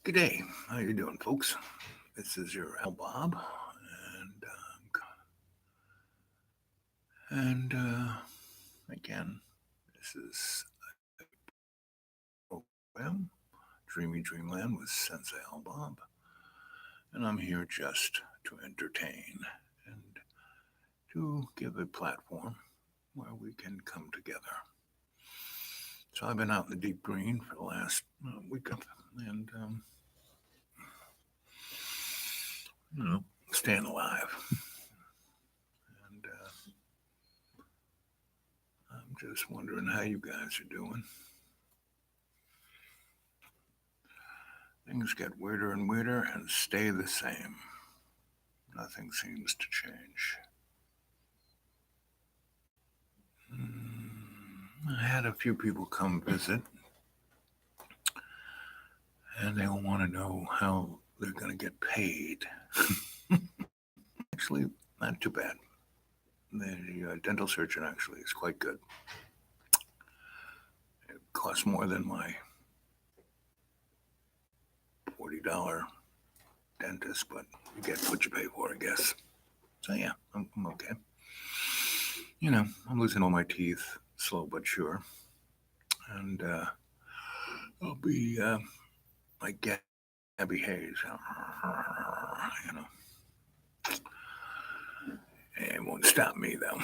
Good day. How you doing, folks? This is your Al Bob, and again, this is a program, Dreamy Dreamland with Sensei Al Bob, and I'm here just to entertain and to give a platform where we can come together. So I've been out in the deep green for the last week, and you know, staying alive. And I'm just wondering how you guys are doing. Things get weirder and weirder and stay the same. Nothing seems to change. I had a few people come visit, and they all want to know how they're going to get paid. Actually, not too bad. The dental surgeon actually is quite good. It costs more than my $40 dentist, but you get what you pay for, I guess. So yeah, I'm okay. I'm losing all my teeth, slow but sure, and I'll be like Gabby Hayes. You know, it won't stop me though.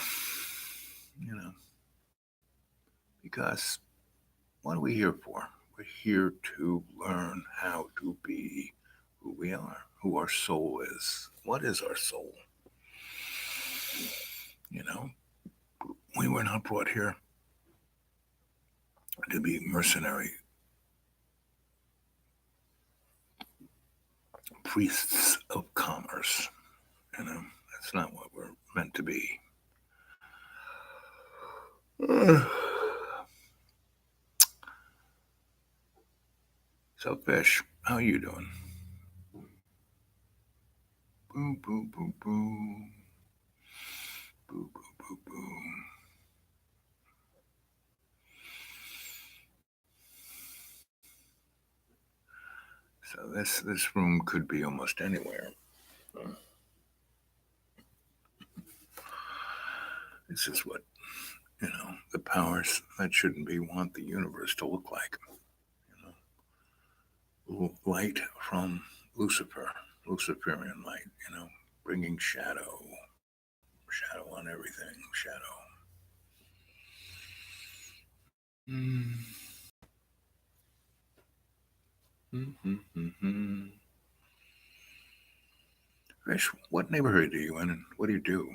You know, because what are we here for? We're here to learn how to be who we are, who our soul is. What is our soul? You know, we were not brought here to be mercenary priests of commerce. That's not what we're meant to be. So, Fish, how you doing? Boo, boo, boo, boo. Boo, boo, boo, boo. So this room could be almost anywhere. This is what the powers that shouldn't be want the universe to look like. Light from Lucifer, Luciferian light. Bringing shadow on everything, shadow. Mm. Mm-hmm. Fish, what neighborhood are you in, and what do you do?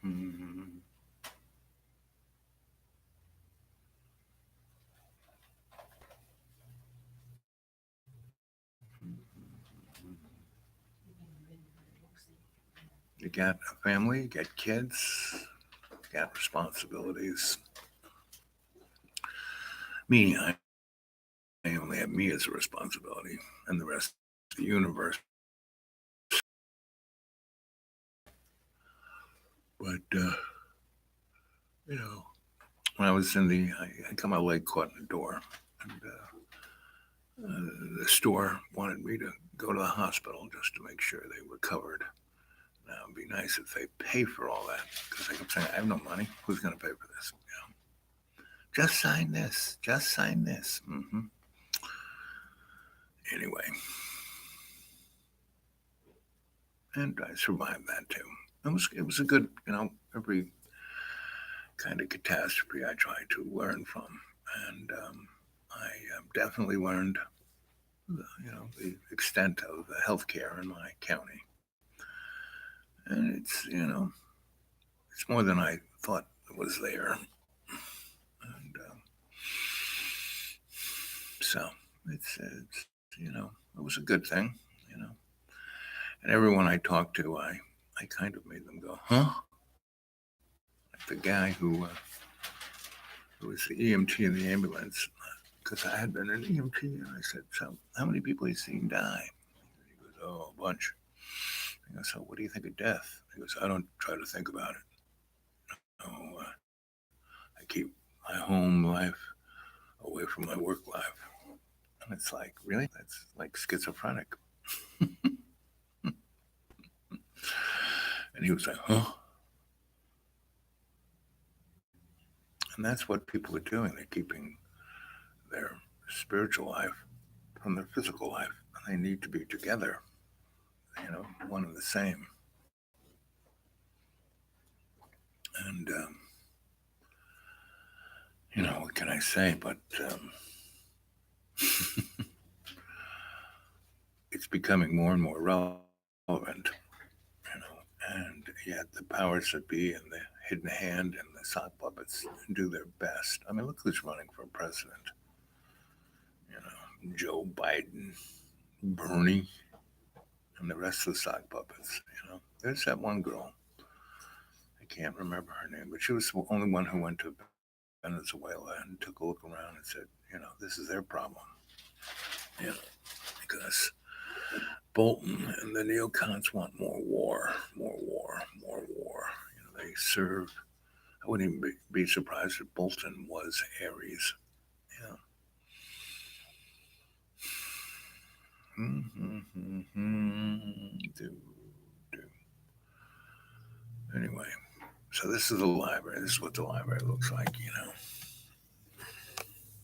Mm-hmm. You got a family, you got kids, you got responsibilities. Me, I only have me as a responsibility, and the rest of the universe. But when I was I got my leg caught in the door, and the store wanted me to go to the hospital just to make sure they were covered. Now, it'd be nice if they pay for all that, because I kept saying, I have no money. Who's going to pay for this? Just sign this. Just sign this. Anyway, and I survived that too. It was a good, every kind of catastrophe I try to learn from, and I definitely learned, the extent of the healthcare in my county, and it's more than I thought was there, and so it's it was a good thing, you know. And everyone I talked to, I kind of made them go, huh? Like the guy who was the EMT in the ambulance, because I had been an EMT, and I said, so how many people have you seen die? He goes, oh, a bunch. I go, so what do you think of death? He goes, I don't try to think about it. No, I keep my home life away from my work life. And it's like, really? That's like schizophrenic. And he was like, huh? And that's what people are doing. They're keeping their spiritual life from their physical life. They need to be together, one and the same. And, what can I say? But it's becoming more and more relevant, and yet the powers that be and the hidden hand and the sock puppets do their best. I mean, look who's running for president. Joe Biden, Bernie, and the rest of the sock puppets. There's that one girl. I can't remember her name, but she was the only one who went to Venezuela and took a look around and said, this is their problem. Because Bolton and the neocons want more war, more war, more war. They serve. I wouldn't even be surprised if Bolton was Aries. Yeah. Anyway, so this is the library. This is what the library looks like,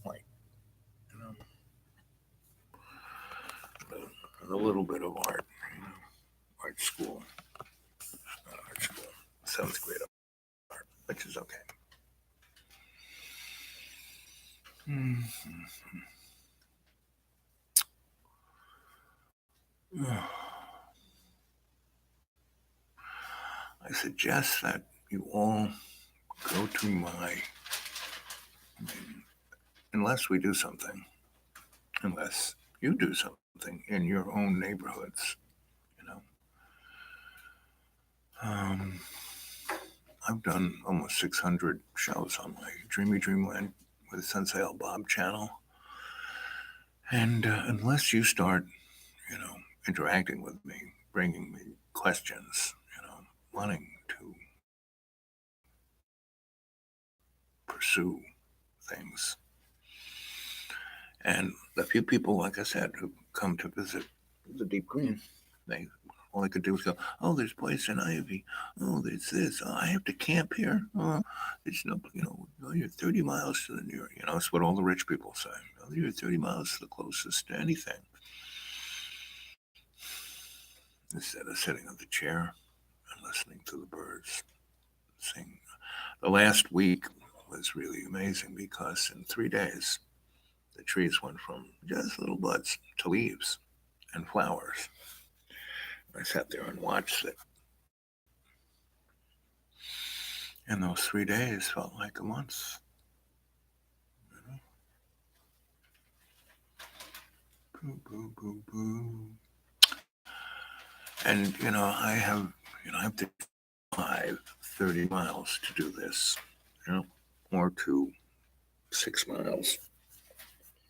like, and a little bit of art, art school, not art school, 7th grade art, which is okay. I suggest that you all go to unless we do something, unless you do something in your own neighborhoods, I've done almost 600 shows on my Dreamy Dreamland with Sensei L. Bob channel. And unless you start, interacting with me, bringing me questions, wanting to pursue things. And the few people, like I said, who come to visit the Deep Green, all I could do was go, oh, there's poison ivy. Oh, there's this. Oh, I have to camp here. Oh, it's no, you're 30 miles to the nearest. It's what all the rich people say. Oh, you're 30 miles to the closest to anything. Instead of sitting on the chair and listening to the birds sing. The last week was really amazing because in 3 days, the trees went from just little buds to leaves and flowers. I sat there and watched it. And those 3 days felt like a month. Boo, boo, boo, boo. And, I have to drive 30 miles to do this, or to 6 miles,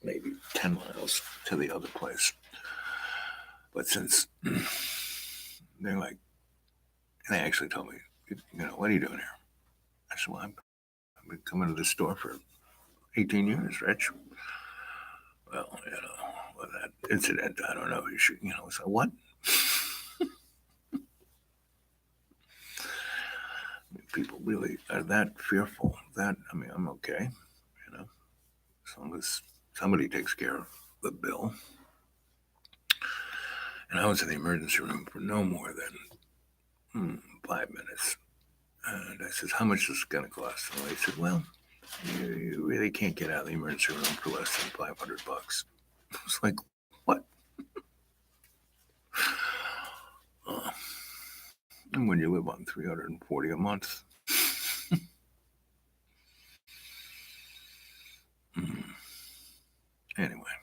maybe 10 miles to the other place. But since they're like, they actually told me, what are you doing here? I said, well, I've been coming to the store for 18 years, Rich. Well, with that incident, I don't know. You should, so what? People really are that fearful. I'm okay, as long as somebody takes care of the bill. And I was in the emergency room for no more than 5 minutes. And I said, how much is it going to cost? And they said, well, you really can't get out of the emergency room for less than $500. I was like, what? And when you live on $340 a month, anyway.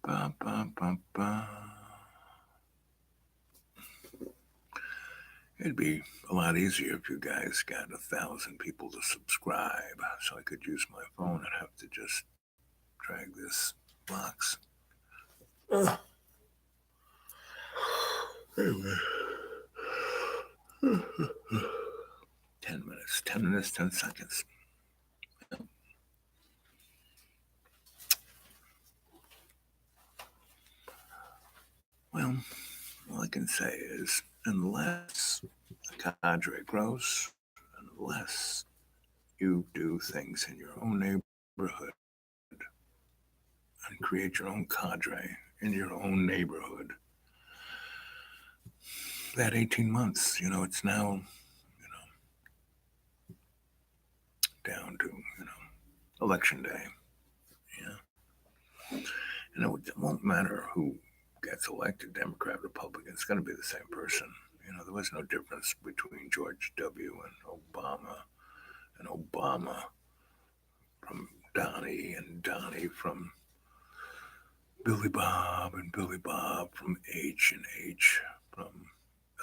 Ba, ba, ba, ba. It'd be a lot easier if you guys got 1,000 people to subscribe, so I could use my phone and have to just drag this box. Anyway. 10 minutes. 10 minutes, 10 seconds. Well, all I can say is, unless the cadre grows, unless you do things in your own neighborhood and create your own cadre in your own neighborhood, that 18 months, it's now, down to, election day. Yeah. It won't matter who gets elected, Democrat, Republican, it's going to be the same person. There was no difference between George W. and Obama from Donnie and Donnie from Billy Bob and Billy Bob from H and H from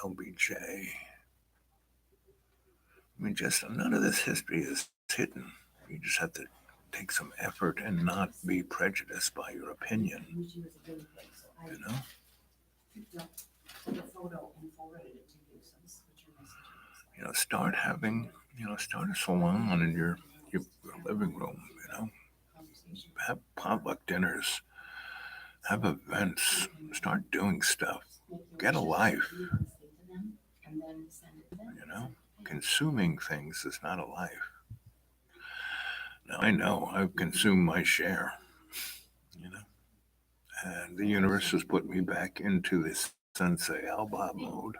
LBJ. I mean, just none of this history is hidden. You just have to take some effort and not be prejudiced by your opinion. Start having, start a salon in your living room, have potluck dinners, have events, start doing stuff, get a life. Consuming things is not a life. Now, I know I've consumed my share, and the universe has put me back into this Sensei Alba mode.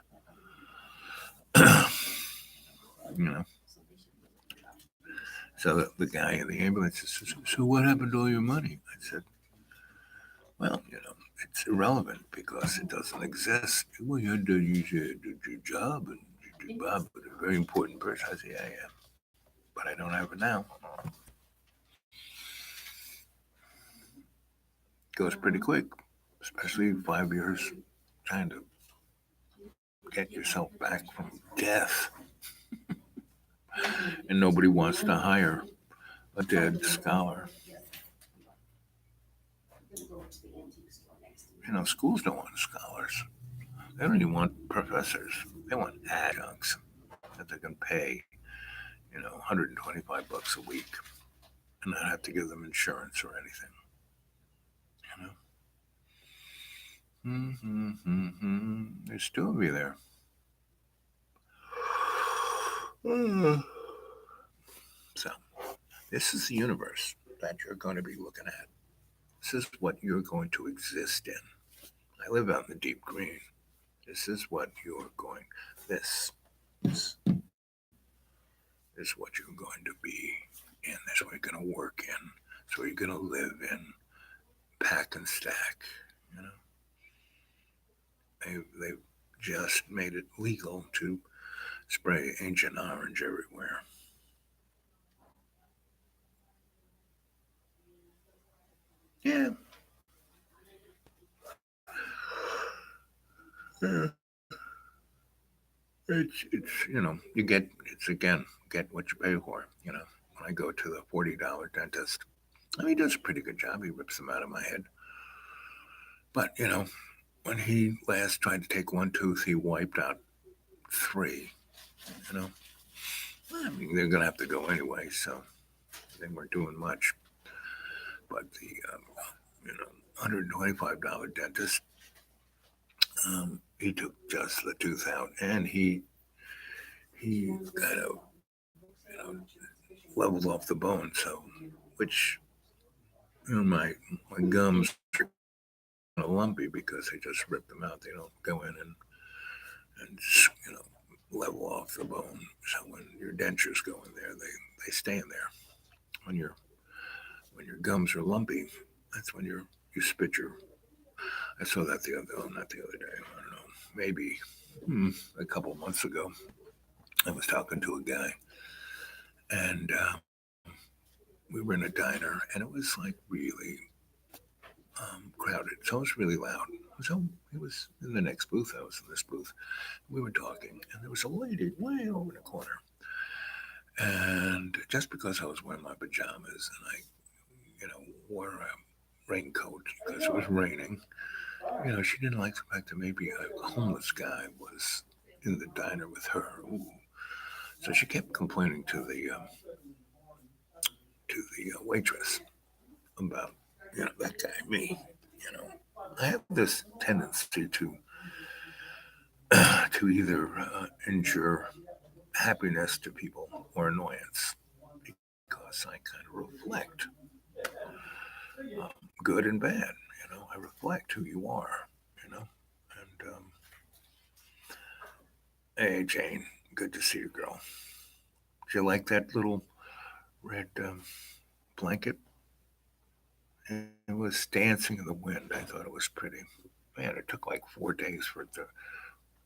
So the guy in the ambulance says, "So what happened to all your money?" I said, "Well, it's irrelevant because it doesn't exist. Well, you had to use your job, and your job was a very important person." I said, "Yeah, but I don't have it now." Goes pretty quick, especially 5 years trying to get yourself back from death. And nobody wants to hire a dead scholar. Schools don't want scholars. They don't even want professors. They want adjuncts that they can pay, $125 a week and not have to give them insurance or anything. There's two of you there. So, this is the universe that you're going to be looking at. This is what you're going to exist in. I live out in the deep green. This is what you're going. This is what you're going to be in. This is what you're going to work in. This is what you're going to live in. Pack and stack. They've just made it legal to spray Agent Orange everywhere. Yeah. It's you get what you pay for. When I go to the $40 dentist, he does a pretty good job. He rips them out of my head. But when he last tried to take one tooth, he wiped out 3. They're gonna have to go anyway, so they weren't doing much. But the $125 dentist, he took just the tooth out, and he kind of leveled off the bone. So, which my gums are kind of lumpy because they just rip them out. They don't go in and level off the bone. So when your dentures go in there, they stay in there. When your gums are lumpy, that's when you spit your. I saw that not the other day. I don't know, maybe a couple of months ago. I was talking to a guy, and we were in a diner, and it was like really crowded. So it was really loud. So he was in the next booth. I was in this booth. We were talking, and there was a lady way over in the corner. And just because I was wearing my pajamas and I, wore a raincoat because it was raining, she didn't like the fact that maybe a homeless guy was in the diner with her. Ooh. So she kept complaining to the waitress about, that guy, me. You know, I have this tendency to either endure happiness to people or annoyance because I kind of reflect good and bad. I reflect who you are. You know, and hey, Jane, good to see you, girl. Do you like that little red blanket? It was dancing in the wind. I thought it was pretty. Man, it took like 4 days for it to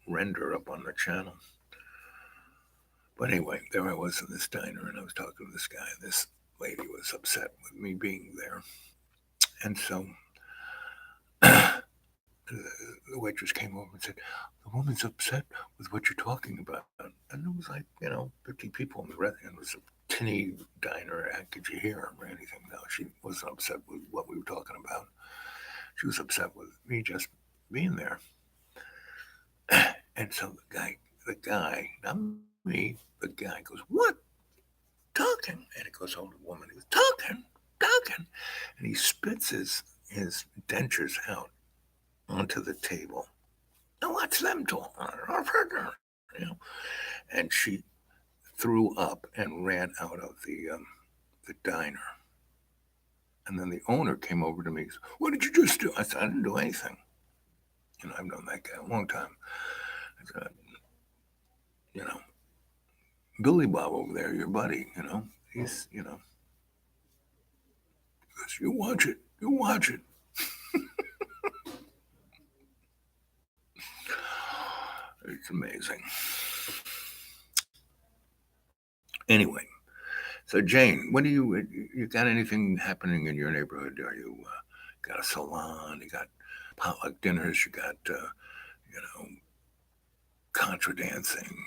render up on the channel. But anyway, there I was in this diner, and I was talking to this guy. And this lady was upset with me being there, and so the waitress came over and said, "The woman's upset with what you're talking about." And there was like 50 people in the restaurant. It was a tinny diner. Could you hear her or anything? No, she wasn't upset with what we were talking about. She was upset with me just being there. And so the guy, not me, the guy goes, "What? Talking?" And it goes over to the woman. He goes, "Talking, talking," and he spits his dentures out onto the table. Now what's them talking? You know, and she threw up and ran out of the diner. And then the owner came over to me and said, "What did you just do?" I said, "I didn't do anything. I've known that guy a long time." I said, you know, "Billy Bob over there, your buddy, he's, goes, you watch it, you watch it." It's amazing. Anyway, so Jane, what do you got anything happening in your neighborhood? Are you got a salon? You got potluck dinners? You got contra dancing?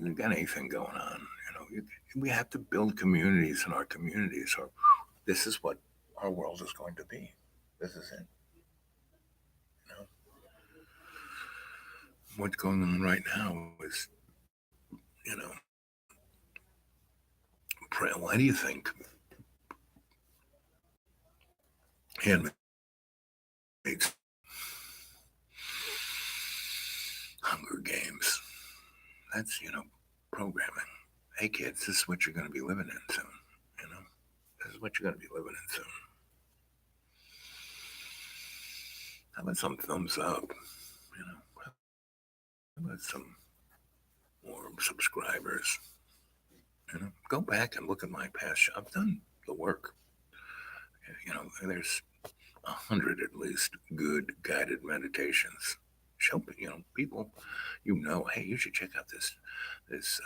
You got anything going on? We have to build communities in our communities, or this is what our world is going to be. This is it. You know, what's going on right now is, you know, why do you think Handmaid's Hunger Games? That's programming. Hey kids, this is what you're going to be living in soon. You know, this is what you're going to be living in soon. How about some thumbs up? How about some more subscribers? Go back and look at my past show. I've done the work. There's 100 at least good guided meditations. Show people, hey, you should check out this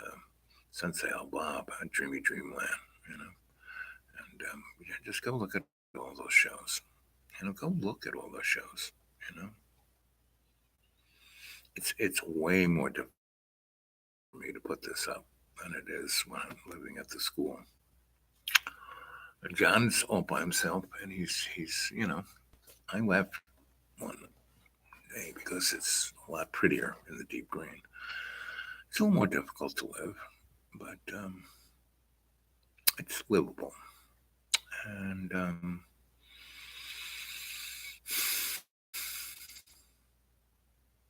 Sensei Al Bob, Dreamy Dreamland. And just go look at all those shows. Go look at all those shows. It's way more difficult for me to put this up than it is when I'm living at the school. And John's all by himself, and he's I left one day because it's a lot prettier in the deep green. It's a little more difficult to live, but it's livable, and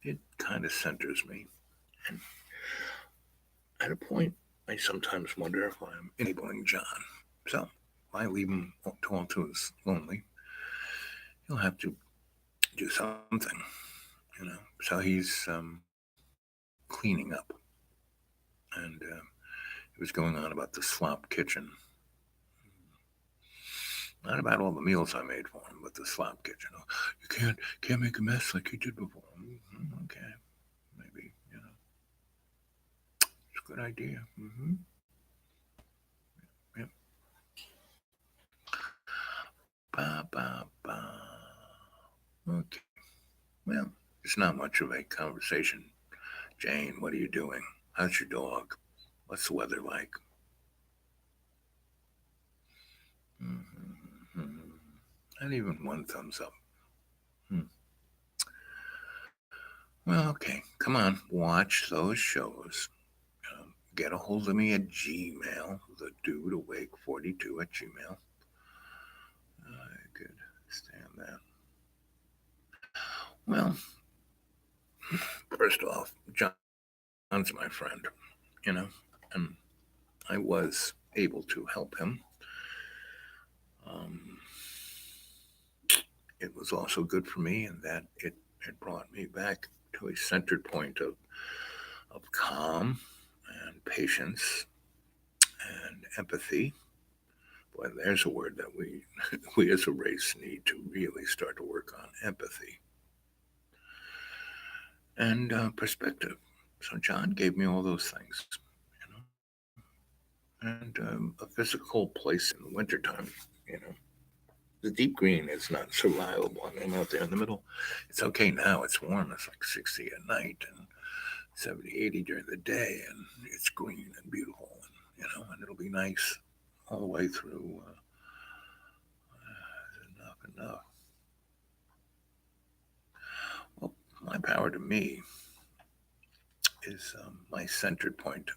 it kind of centers me. And at a point, I sometimes wonder if I'm enabling John. So if I leave him all to his lonely, he'll have to do something, So he's cleaning up, and he was going on about the slop kitchen. Not about all the meals I made for him, but the slop kitchen. Oh, you can't make a mess like you did before. Okay, maybe it's a good idea. Yep. Ba ba ba. Okay. Well, it's not much of a conversation. Jane, what are you doing? How's your dog? What's the weather like? Not even one thumbs up. Well, okay. Come on, watch those shows. get a hold of me at Gmail, the dude awake42 at Gmail. I could stand that. Well, first off, John's my friend, and I was able to help him. It was also good for me in that it brought me back to a centered point of calm and patience and empathy. Boy, there's a word that we as a race need to really start to work on: empathy and perspective. So John gave me all those things, and a physical place in the wintertime. The deep green is not survivable. I'm out there in the middle. It's okay now. It's warm. It's like 60 at night and 70, 80 during the day, and it's green and beautiful, and it'll be nice all the way through. Enough. Well, my power to me is my centered point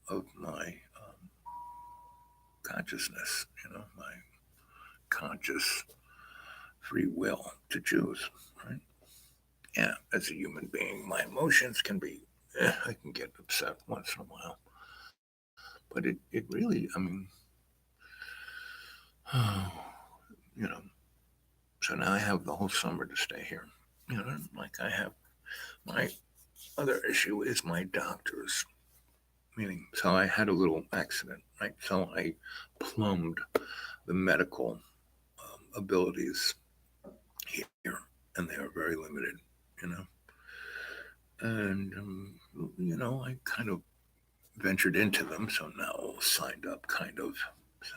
of my consciousness, my conscious free will to choose, right? Yeah, as a human being, my emotions can be, I can get upset once in a while. But it really, so now I have the whole summer to stay here. Like I have, my other issue is my doctors. Meaning, so I had a little accident, right? So I plumbed the medical abilities here, and they are very limited, And, I kind of ventured into them, so now signed up, kind of. So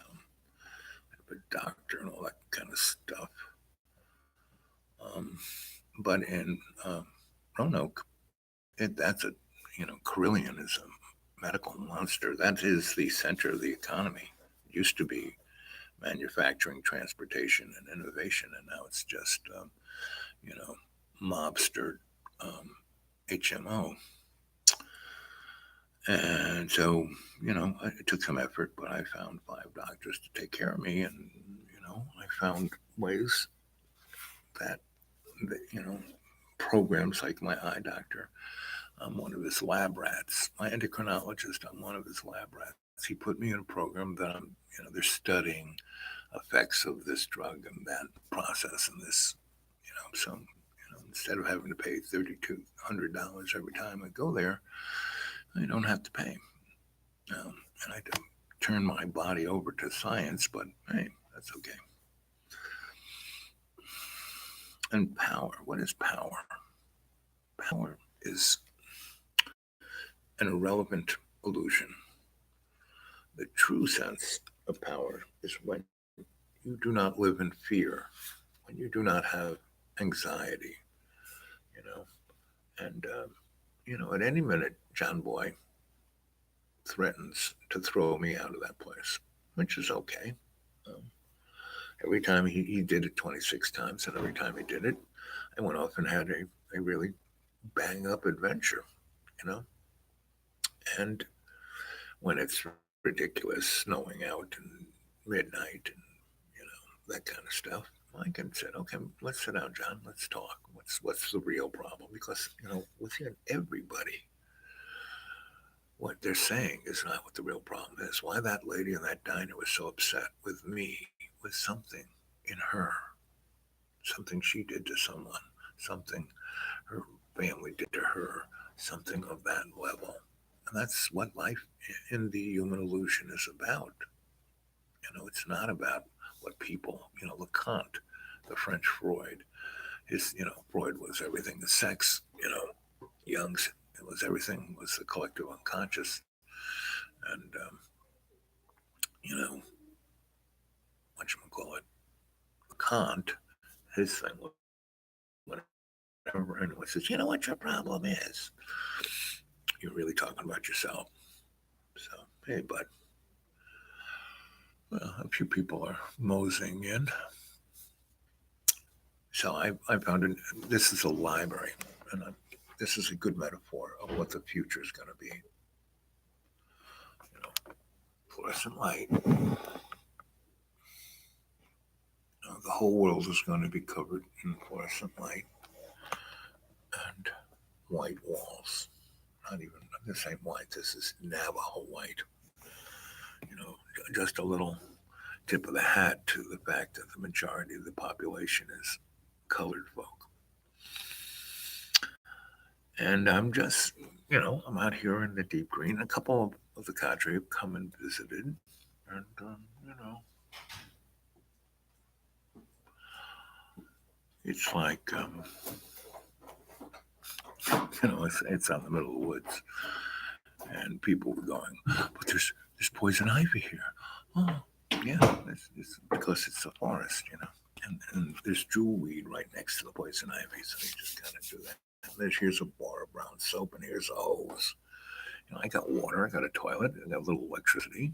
I have a doctor and all that kind of stuff. But in Roanoke, that's a, Carillion is a medical monster. That is the center of the economy. It used to be manufacturing, transportation, and innovation, and now it's just, mobster HMO. And so, it took some effort, but I found 5 doctors to take care of me, and I found ways that programs like my eye doctor. I'm one of his lab rats. My endocrinologist, I'm one of his lab rats. He put me in a program that they're studying effects of this drug and that process and this, so, instead of having to pay $3,200 every time I go there, I don't have to pay. And I don't turn my body over to science, but hey, that's okay. And power. What is power? Power is an irrelevant illusion. The true sense of power is when you do not live in fear, when you do not have anxiety, and, at any minute, John Boy threatens to throw me out of that place, which is okay. Every time he did it 26 times, and every time he did it, I went off and had a really bang up adventure, And when it's ridiculous, snowing out and midnight and, that kind of stuff, I can say, okay, let's sit down, John. Let's talk. What's the real problem? Because, within everybody, what they're saying is not what the real problem is. Why that lady in that diner was so upset with me was something in her, something she did to someone, something her family did to her, something of that level. And that's what life in the human illusion is about. It's not about what people, Lacan, the French Freud, Freud was everything, the sex, Jung's, it was everything, was the collective unconscious. And, whatchamacallit, Kant, his thing was, whatever anyone says, what your problem is? You're really talking about yourself. So, hey, bud. Well, a few people are moseying in. So I found this is a library, and this is a good metaphor of what the future is going to be. fluorescent light. The whole world is going to be covered in fluorescent light and white walls. Not even, I'm going to say white, this is Navajo white. Just a little tip of the hat to the fact that the majority of the population is colored folk. And I'm just, I'm out here in the deep green. A couple of the cadre have come and visited. And, it's like, it's out in the middle of the woods. And people were going, but there's poison ivy here. Oh, yeah, it's because it's a forest, And there's jewelweed right next to the poison ivy, so you just kind of do that. Here's a bar of brown soap, and here's a hose. I got water, I got a toilet, I got a little electricity,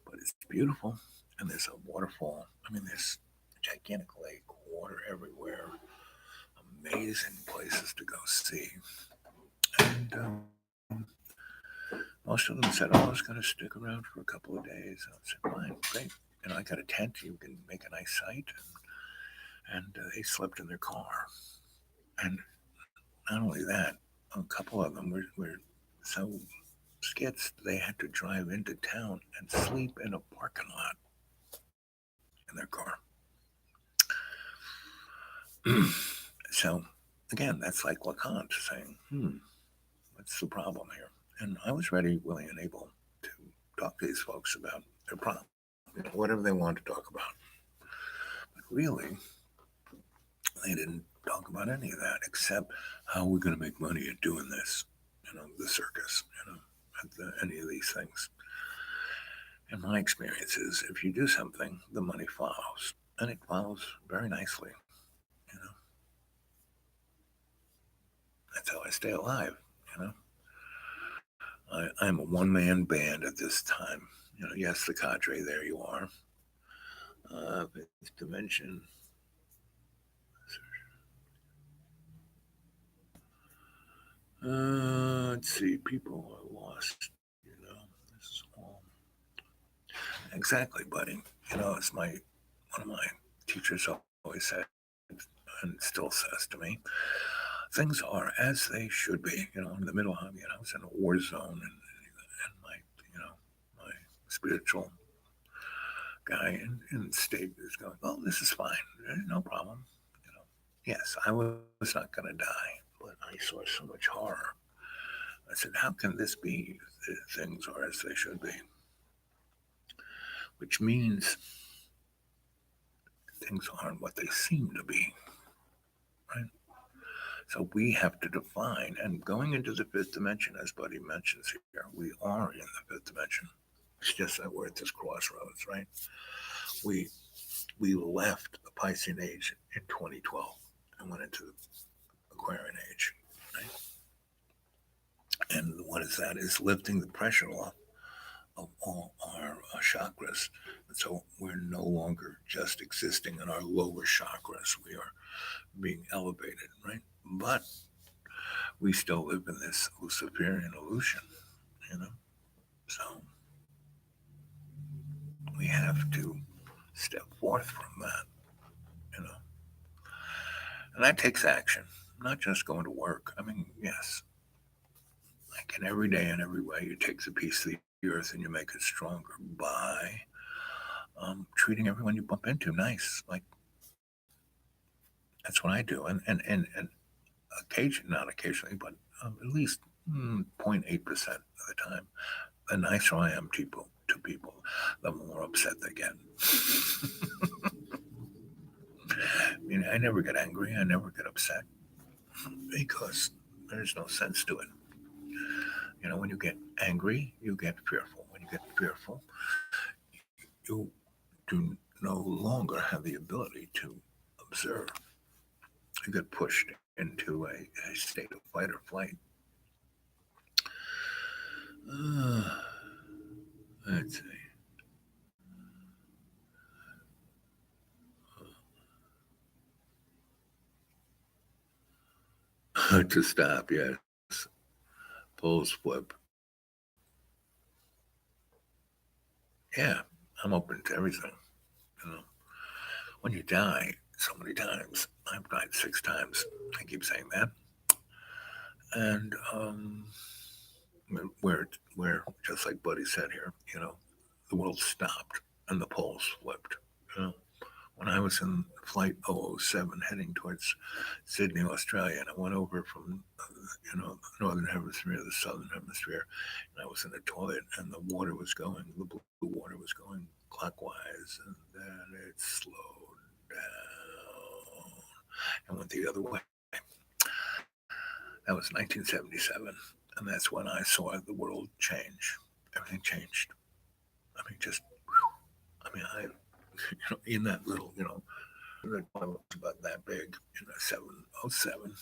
but it's beautiful. And there's a waterfall. I mean, there's a gigantic lake, water everywhere, amazing places to go see. And most of them said, I was going to stick around for a couple of days. I said, fine, great. I got a tent, you can make a nice site. And they slept in their car. And not only that, a couple of them were so skits they had to drive into town and sleep in a parking lot in their car. So again, that's like Lacan saying, what's the problem here? And I was ready, willing, and able to talk to these folks about their problem, whatever they wanted to talk about. But really, they didn't talk about any of that except how we're going to make money at doing this, the circus, any of these things. And my experience is if you do something, the money follows. And it follows very nicely. That's how I stay alive, I'm a one-man band at this time. Yes, the cadre, there you are. Fifth dimension. Let's see, people are lost, this is all. Exactly, buddy. It's one of my teachers always said, and still says to me, things are as they should be. In the middle of, I was in a war zone, and my, my spiritual guy in the state is going, oh, this is fine, no problem. Yes, I was not going to die, but I saw so much horror. I said, how can this be? Things are as they should be. Which means things aren't what they seem to be, right? So we have to define, and going into the fifth dimension, as Buddy mentions here, we are in the fifth dimension. It's just that we're at this crossroads, right? We left the Piscean age in 2012 and went into the Aquarian age, right? And what is that? Is lifting the pressure off of all our chakras. And so we're no longer just existing in our lower chakras. We are being elevated, right? But we still live in this Luciferian illusion, So we have to step forth from that, And that takes action, not just going to work. I mean, yes, like in every day and every way, you take a piece of the earth and you make it stronger by treating everyone you bump into nice. Like that's what I do, and not occasionally, but at least 0.8% of the time, the nicer I am to people, the more upset they get. I never get angry. I never get upset because there's no sense to it. When you get angry, you get fearful. When you get fearful, you do no longer have the ability to observe. You get pushed into a state of fight or flight. Let's see. To stop, yes. Poles flip. yeah, I'm open to everything. You know, when you die so many times, I've died 6 times. I keep saying that, and where just like Buddy said here, the world stopped and the poles flipped. You know, when I was in flight 007 heading towards Sydney, Australia, and I went over from the northern hemisphere to the southern hemisphere, and I was in the toilet, and the blue water was going clockwise, and then it slowed down and went the other way. That was 1977, and that's when I saw the world change. Everything changed. I mean, just, I in that little, the toilet was about that big, 707,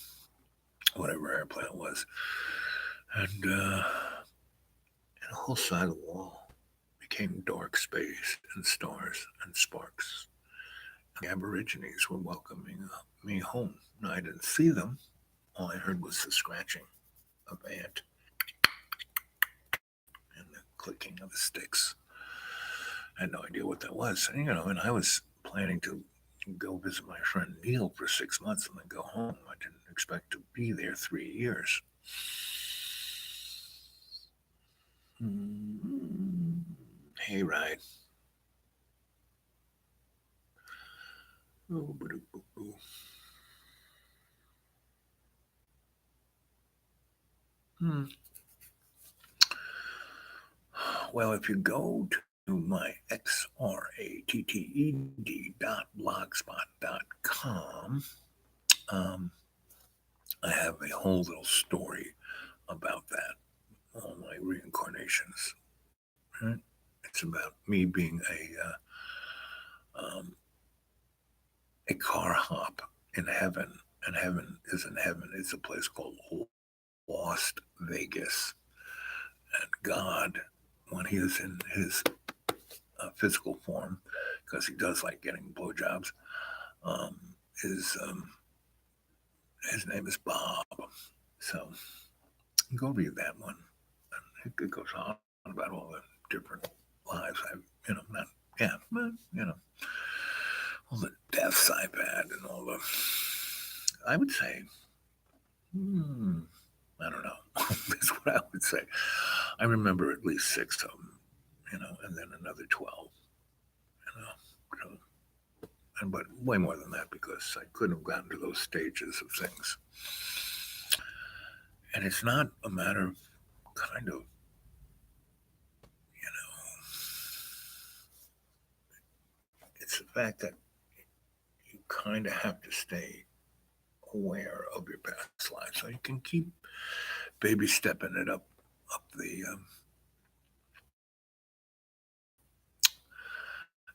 whatever airplane it was, and the whole side of the wall became dark space and stars and sparks. And the Aborigines were welcoming me home. Now, I didn't see them. All I heard was the scratching of ant and the clicking of the sticks. I had no idea what that was. And I was planning to go visit my friend Neil for 6 months and then go home. I didn't expect to be there 3 years. Hayride. Oh, Well, if you go to my xratted.blogspot.com, um, I have a whole little story about that, all my reincarnations. Right? It's about me being a car hop in heaven, and heaven is in heaven. It's a place called Lost Vegas, and God, when he is in his physical form, because he does like getting blowjobs, um, is his name is Bob. So go read that one. It goes on about all the different lives I've, not, yeah, but, all the deaths I've had and all the, I would say, I don't know. That's what I would say. I remember at least 6 of them, and then another 12, you know. But way more than that because I couldn't have gotten to those stages of things. And it's not a matter of kind of, it's the fact that you kind of have to stay aware of your past lives so you can keep baby stepping it up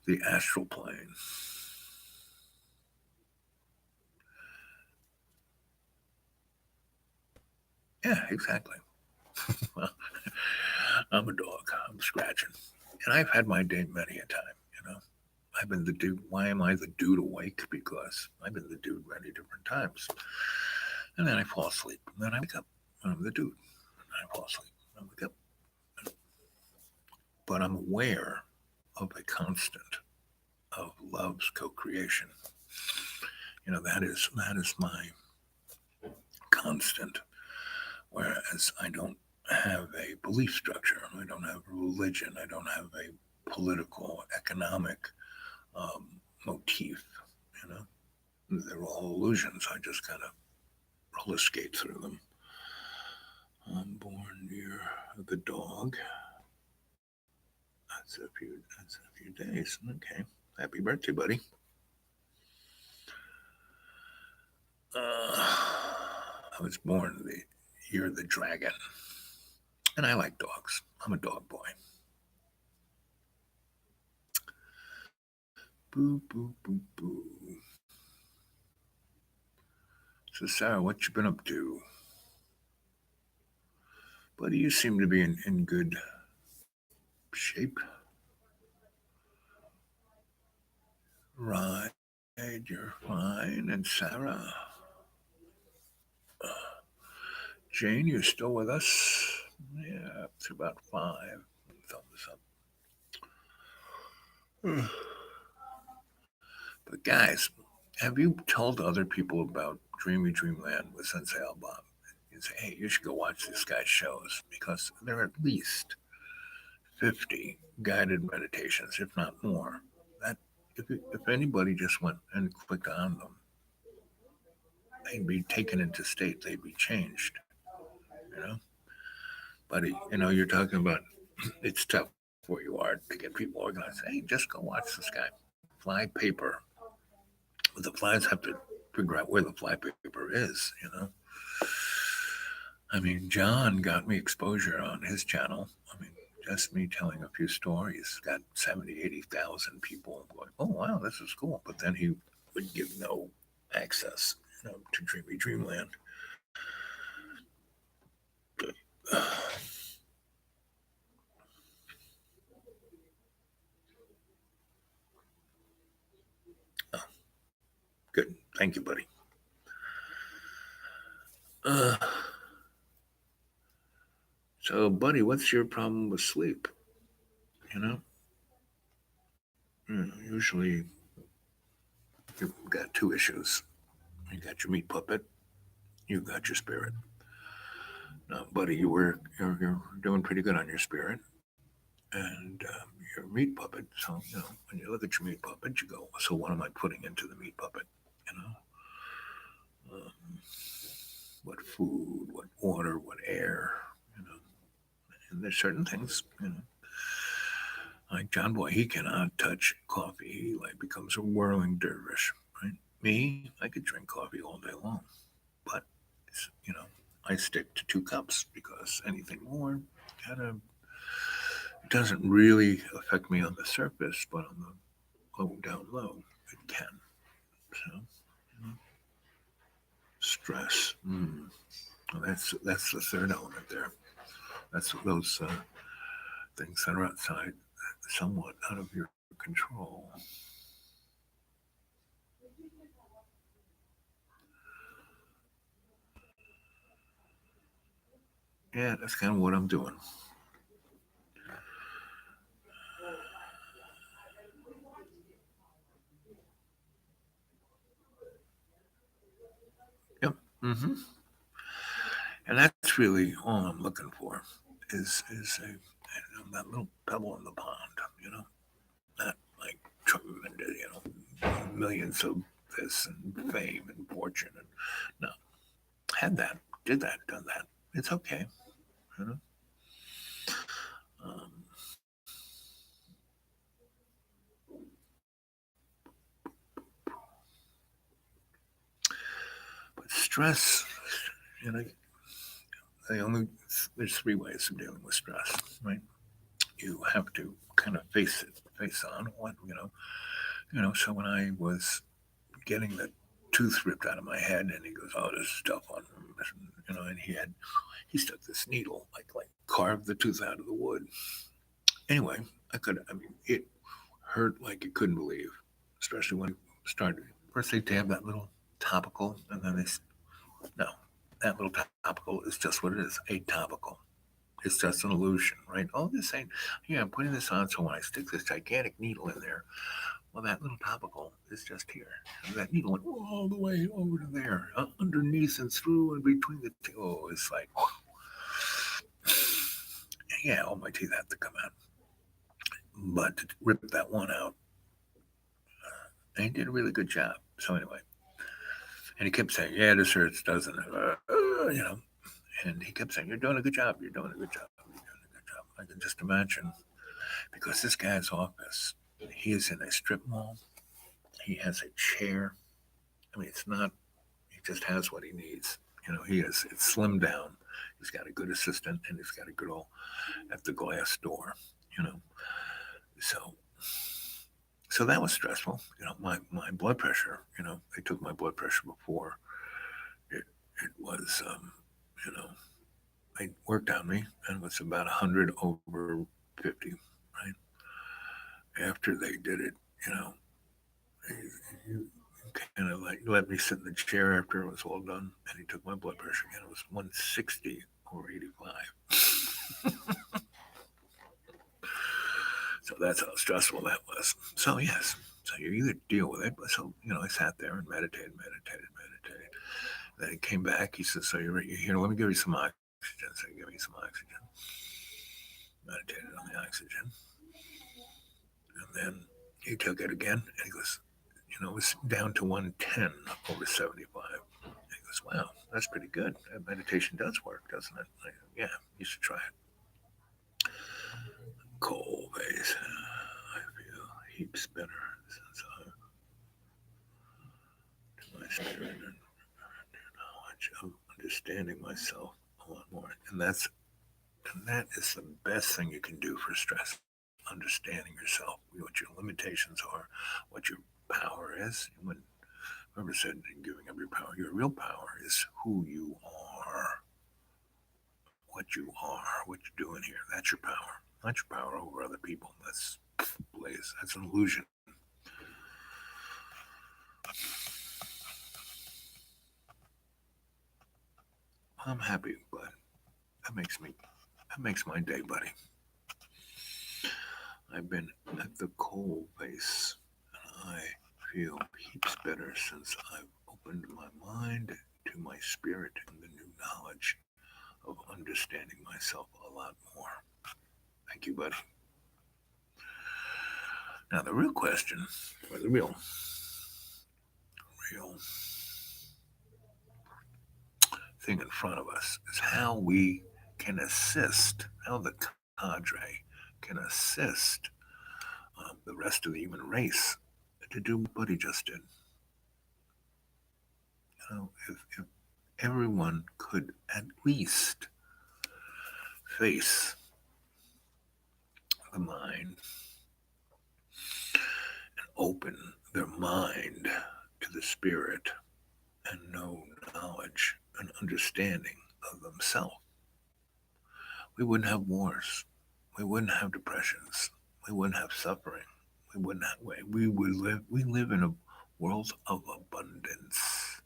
the astral plane. Yeah, exactly. Well, I'm a dog. I'm scratching, and I've had my day many a time. I've been the dude. Why am I the dude awake? Because I've been the dude many different times, and then I fall asleep, and then I wake up, and I'm the dude, and I fall asleep, and I wake up. But I'm aware of a constant of love's co-creation. That is my constant. Whereas I don't have a belief structure, I don't have a religion, I don't have a political, economic motif. You know, they're all illusions. I just kind of roller skate through them. I'm born near the dog. That's a few days. Okay. Happy birthday, buddy. I was born the year of the dragon. And I like dogs. I'm a dog boy. Boo, boo, boo, boo. So, Sarah, what you been up to? Buddy, you seem to be in good shape. Right, you're fine. And Sarah, Jane, you're still with us? Yeah, up to about 5. Thumbs up. But guys, have you told other people about Dreamy Dreamland with Sensei Bob? You say, hey, you should go watch this guy's shows because there are at least 50 guided meditations, if not more. That if anybody just went and clicked on them, they'd be taken into state. They'd be changed. You know, buddy. You're talking about it's tough where you are to get people organized. Hey, just go watch this guy fly paper. The flies have to figure out where the fly paper is. I mean, John got me exposure on his channel. I mean, just me telling a few stories got 70, 80,000 people going, oh, wow, this is cool. But then he would give no access, to Dreamy Dreamland. Oh, good. Thank you, buddy. So, buddy, what's your problem with sleep? Usually you've got two issues. You got your meat puppet, you got your spirit. Now, buddy, you're doing pretty good on your spirit and your meat puppet. So when you look at your meat puppet, you go, so what am I putting into the meat puppet? Um, what food, what water, what air. And there's certain things. Like John Boy, he cannot touch coffee. He like becomes a whirling dervish. Right? Me, I could drink coffee all day long, but I stick to 2 cups because anything more kind of doesn't really affect me on the surface, but on the down low, it can. So, stress. Well, that's the third element there. That's those things that are outside, somewhat out of your control. Yeah, that's kind of what I'm doing. Yep. And that's really all I'm looking for is that little pebble in the pond. Not like tremendous, millions of this and fame and fortune and no, had that, did that, done that. It's okay. You know? um, but stress, you know, the only there's 3 ways of dealing with stress, right? You have to kind of face on what So when I was getting the tooth ripped out of my head, and he goes, "Oh, there's stuff on," and he stuck this needle, like carved the tooth out of the wood. Anyway, I mean, it hurt like you couldn't believe, especially when it started. First, they have that little topical, and then no, that little topical is just what it is, a topical. It's just an illusion, right? Oh, this ain't, yeah, I'm putting this on so when I stick this gigantic needle in there, well, that little topical is just here. And that needle went all the way over to there, underneath and through and between the two. Oh, it's like, yeah, all my teeth have to come out. But to rip that one out, they did a really good job. So anyway, and he kept saying, "Yeah, this hurts, doesn't it?" And he kept saying, "You're doing a good job. You're doing a good job. You're doing a good job." I can just imagine because this guy's office, he is in a strip mall. He has a chair. I mean, it's not. He just has what he needs. He is. It's slimmed down. He's got a good assistant, and he's got a girl at the glass door. You know, so so that was stressful. My blood pressure. They took my blood pressure before it was. You know, they worked on me, and it was about 100/50. Right after they did it, he kind of like let me sit in the chair after it was all done, and he took my blood pressure again. It was 160/85. So that's how stressful that was. So yes, so you either deal with it. So I sat there and meditated. Then he came back. He said, "So you're here. Let me give you some oxygen." So he gave me some oxygen. Meditated on the oxygen, and then he took it again, and he goes, it was down to 110 over 75. And he goes, "Wow, that's pretty good. That meditation does work, doesn't it?" I go, "Yeah, you should try it." Cold base. I feel heaps better since I to my spirit and knowledge of understanding myself a lot more. And that is the best thing you can do for stress. Understanding yourself, what your limitations are, what your power is. When whoever said giving up your real power is who you are, what you're doing here. That's your power, not your power over other people. That's blaze. That's an illusion. I'm happy, but that makes my day, buddy. I've been at the coal face, and I feel heaps better since I've opened my mind to my spirit and the new knowledge of understanding myself a lot more. Thank you, buddy. Now, the real question, or the real thing in front of us, is how we can assist, how the cadre can assist the rest of the human race to do what Buddy just did. If everyone could at least face the mind and open their mind to the spirit and know knowledge and understanding of themselves, we wouldn't have wars. We wouldn't have depressions. We wouldn't have suffering. We wouldn't have, we live in a world of abundance.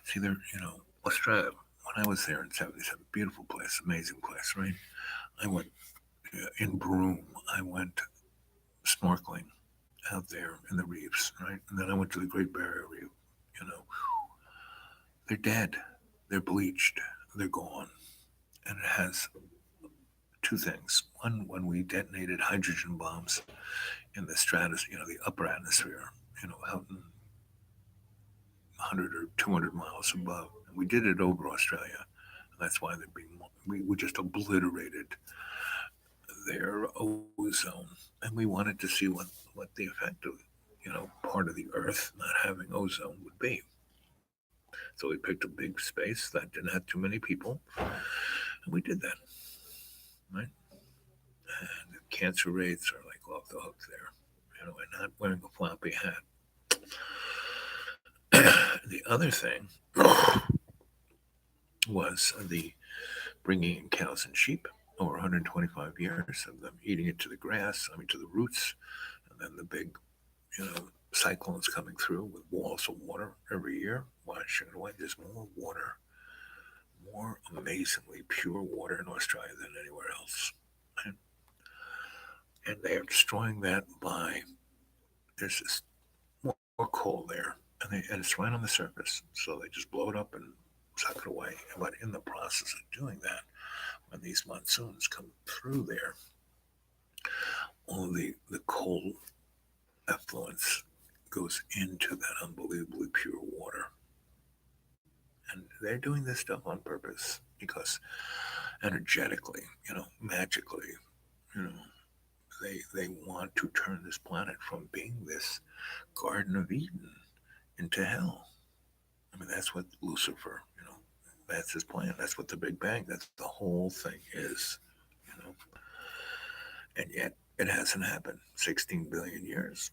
See, Australia, when I was there in 77, beautiful place, amazing place, right? I went in Broome. I went snorkeling out there in the reefs, right? And then I went to the Great Barrier Reef. You know, they're dead, they're bleached, they're gone. And it has two things. One, when we detonated hydrogen bombs in the stratosphere, the upper atmosphere, out in 100 or 200 miles above. And we did it over Australia. That's why we just obliterated their ozone. And we wanted to see what the effect of, part of the Earth not having ozone would be. So we picked a big space that didn't have too many people, and we did that, right? And the cancer rates are like off the hook there, and not wearing a floppy hat. The other thing was the bringing in cows and sheep over 125 years of them eating it to the grass, to the roots, and then the big, cyclones coming through with walls of water every year, washing it away. There's more water, more amazingly pure water in Australia than anywhere else. And they are destroying that by, there's this more coal there, and it's right on the surface. So they just blow it up and suck it away. But in the process of doing that, when these monsoons come through there, all the coal effluence goes into that unbelievably pure water. And they're doing this stuff on purpose because energetically, magically, they want to turn this planet from being this Garden of Eden into hell. That's what Lucifer, that's his plan. That's what the Big Bang, that's the whole thing is, And yet it hasn't happened. 16 billion years,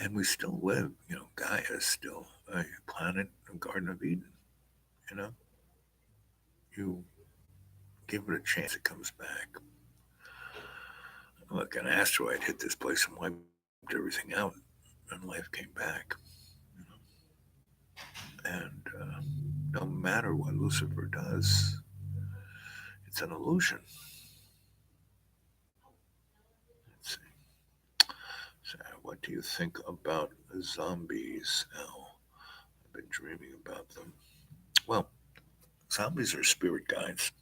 and we still live. Gaia is still a planet, a Garden of Eden. You give it a chance, it comes back. Look, an asteroid hit this place and wiped everything out, and life came back. And no matter what Lucifer does, it's an illusion. What do you think about zombies, Al? I've been dreaming about them. Well, zombies are spirit guides.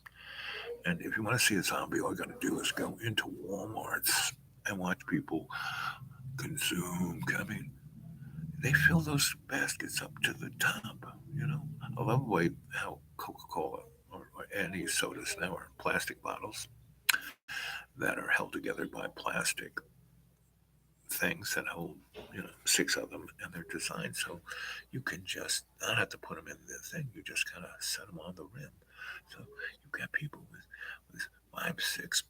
And if you want to see a zombie, all you got to do is go into Walmarts and watch people consume. I mean, they fill those baskets up to the top. I love the way how Coca-Cola or any sodas now are plastic bottles that are held together by plastic things that hold, 6 of them, and they're designed so you can just not have to put them in the thing. You just kind of set them on the rim. So you got people with 5, 6,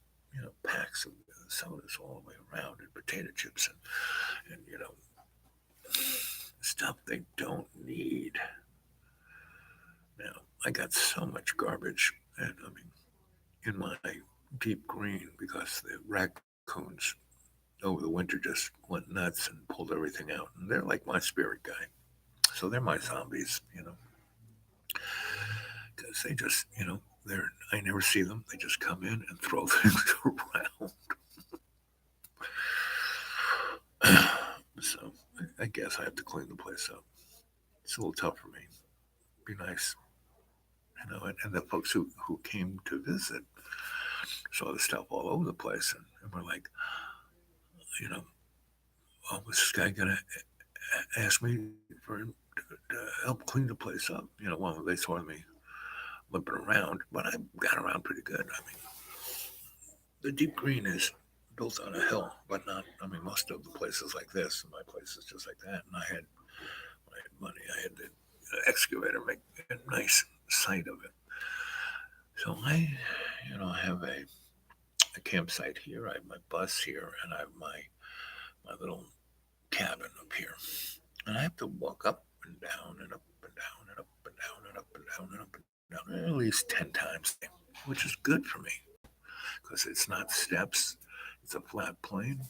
packs of sodas all the way around, and potato chips, and stuff they don't need. Now I got so much garbage, and I mean, in my deep green, because the raccoons over the winter just went nuts and pulled everything out. And they're like my spirit guide. So they're my zombies. Because they just, I never see them. They just come in and throw things around. So I guess I have to clean the place up. It's a little tough for me. Be nice. And the folks who came to visit saw the stuff all over the place, and were like, you know, oh, was this guy gonna ask me for him to help clean the place up? Well, they saw me limping around, but I got around pretty good. I mean, the deep green is built on a hill, but not. I mean, most of the places like this, and my place is just like that. And when I had money, I had the excavator make a nice site of it. So I have a campsite here. I have my bus here, and I have my little cabin up here. And I have to walk up and down and up and down and up and down and up and down and up and down at least 10 times, which is good for me because it's not steps; it's a flat plane.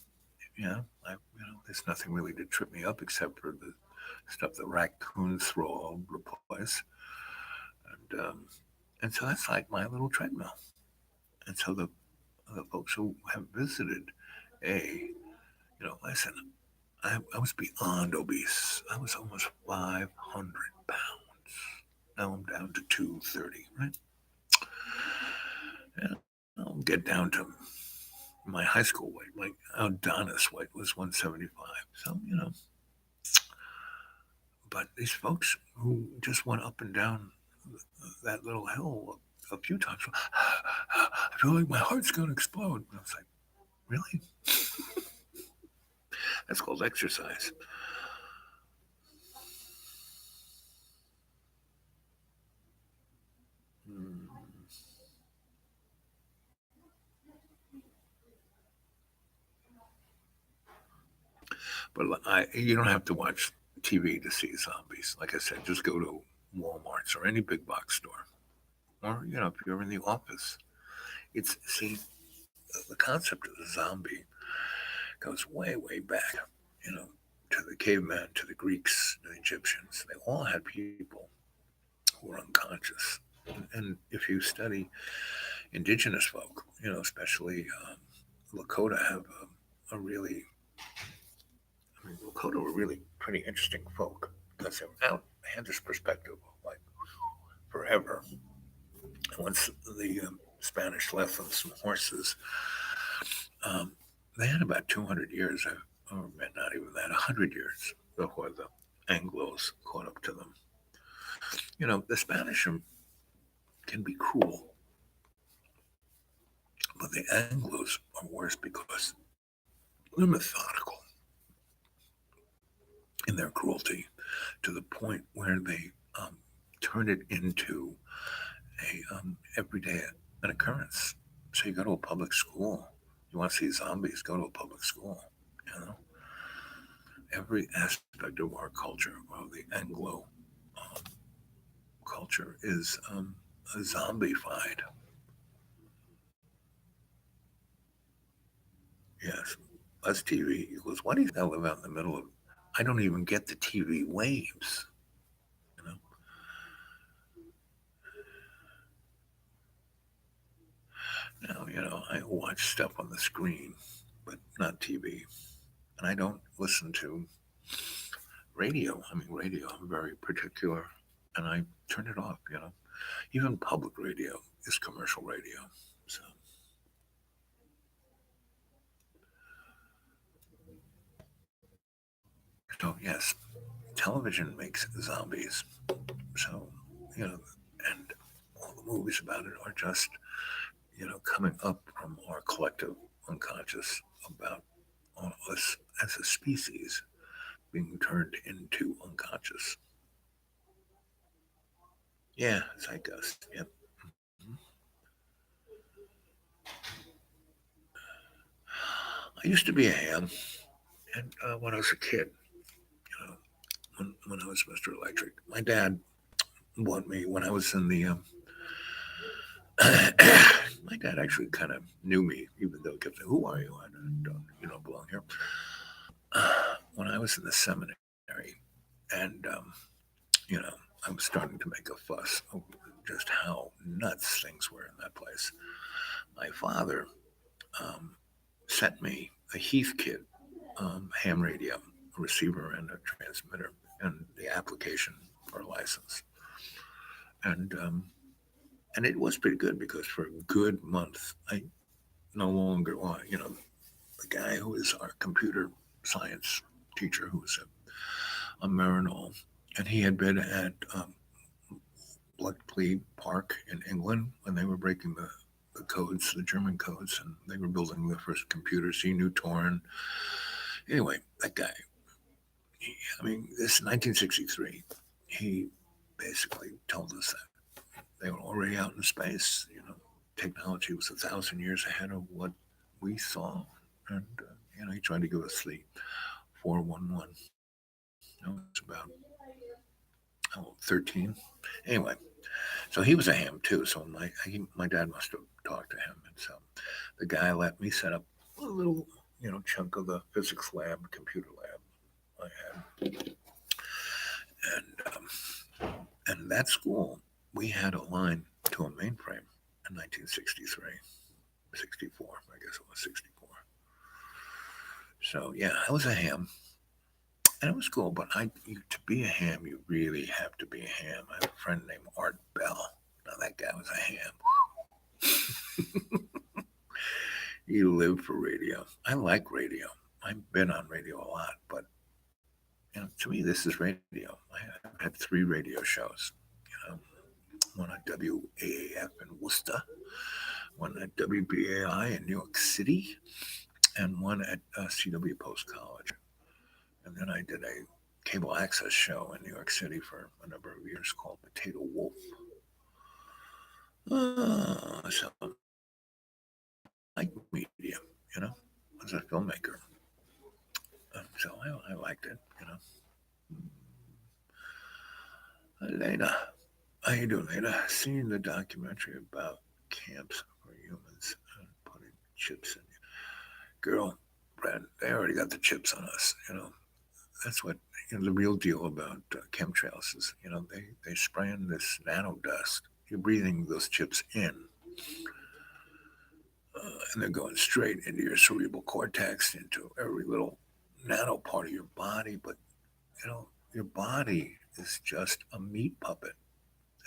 Yeah, there's nothing really to trip me up except for the stuff the raccoons throw all over the place, and so that's like my little treadmill. And so the folks who have visited, listen, I was beyond obese. I was almost 500 pounds. Now I'm down to 230, right? And I'll get down to my high school weight. Like Adonis weight was 175. So, but these folks who just went up and down that little hill a few times, I feel like my heart's going to explode. And I was like, really? That's called exercise. Mm. But you don't have to watch TV to see zombies. Like I said, just go to Walmart's or any big box store, or if you're in the office. It's see the concept of the zombie goes way, way back. You know, to the caveman, to the Greeks, the Egyptians. They all had people who were unconscious. And if you study indigenous folk, especially Lakota have a really Lakota were really pretty interesting folk because they had this perspective of like forever. And once the Spanish left with some horses, um, they had about 200 years, or not even that, 100 years before the Anglos caught up to them. The Spanish can be cruel, but the Anglos are worse because they're methodical in their cruelty to the point where they turn it into a everyday an occurrence. So you go to a public school. You want to see zombies? Go to a public school. You know, every aspect of our culture, of the Anglo um, culture, is zombified. Yes, us TV equals. Why do you gotta live out in the middle of? I don't even get the TV waves. You know. Now I watch stuff on the screen, but not TV. and I don't listen to radio. I mean, radio, I'm very particular, and I turn it off, you know. Even public radio is commercial radio. So, so yes, television makes zombies. So, you know, and all the movies about it are just, coming up from our collective unconscious about us as a species being turned into unconscious. Yeah, zeitgeist. Yep. Mhm. I used to be a ham, and when I was a kid, when I was Mr. Electric, my dad bought me when I was in the. My dad actually kind of knew me, even though he kept saying, "Who are you? I don't, belong here." When I was in the seminary, and you know, I was starting to make a fuss over just how nuts things were in that place. My father um, sent me a Heathkit ham radio, a receiver and a transmitter, and the application for a license. And it was pretty good because for a good month, I no longer, well, the guy who is our computer science teacher, who was a Marinol, and he had been at Bletchley Park in England when they were breaking the codes, the German codes, and they were building the first computers. He knew Torn. Anyway, that guy, I mean, this 1963, he basically told us that they were already out in space. Technology was 1,000 years ahead of what we saw. And, he tried to give us the 411. It's about 13. Anyway, so he was a ham too. So my dad must have talked to him, and so the guy let me set up a little chunk of the physics lab, computer lab I had, and that school we had a line to a mainframe in 1963, 64. I guess it was 64. So yeah, I was a ham. And it was cool, but to be a ham, you really have to be a ham. I have a friend named Art Bell. Now that guy was a ham. He lived for radio. I like radio. I've been on radio a lot, but to me, this is radio. I had 3 radio shows. One at WAAF in Worcester, one at WBAI in New York City, and one at CW Post College. And then I did a cable access show in New York City for a number of years called Potato Wolf. So I like media, as a filmmaker. So I liked it, Elena, how you doing, Elena? Seeing the documentary about camps for humans and putting chips in you. Girl, Brad, they already got the chips on us, That's what the real deal about chemtrails is, they spray in this nano dust. You're breathing those chips in, and they're going straight into your cerebral cortex, into every little nano part of your body. But your body is just a meat puppet.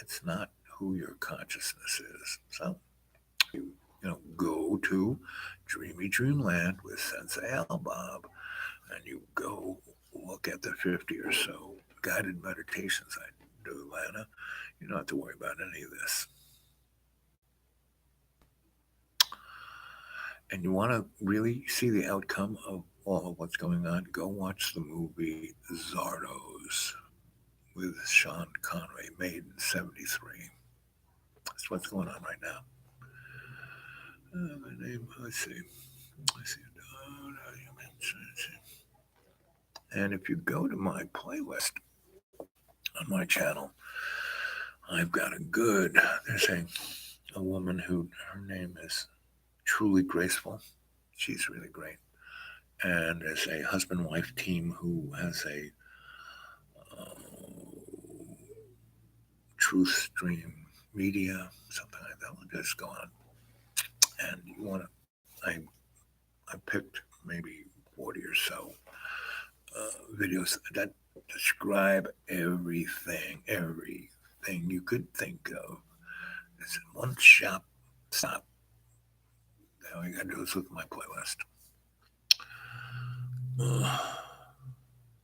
It's not who your consciousness is. So go to Dreamy Dreamland with Sensei Al Bob, and you go look at the 50 or so guided meditations I do, Lana. You don't have to worry about any of this. And you want to really see the outcome of all of what's going on, go watch the movie Zardos with Sean Connery, made in 73. That's what's going on right now. My name, let's see. And if you go to my playlist on my channel, I've got there's a woman who, her name is Truly Graceful. She's really great. And there's a husband-wife team who has a Truth Stream Media, something like that. We'll just go on. And you want to, I picked maybe 40 or so videos that describe everything you could think of. It's in one shop stop. All you gotta do is look at my playlist.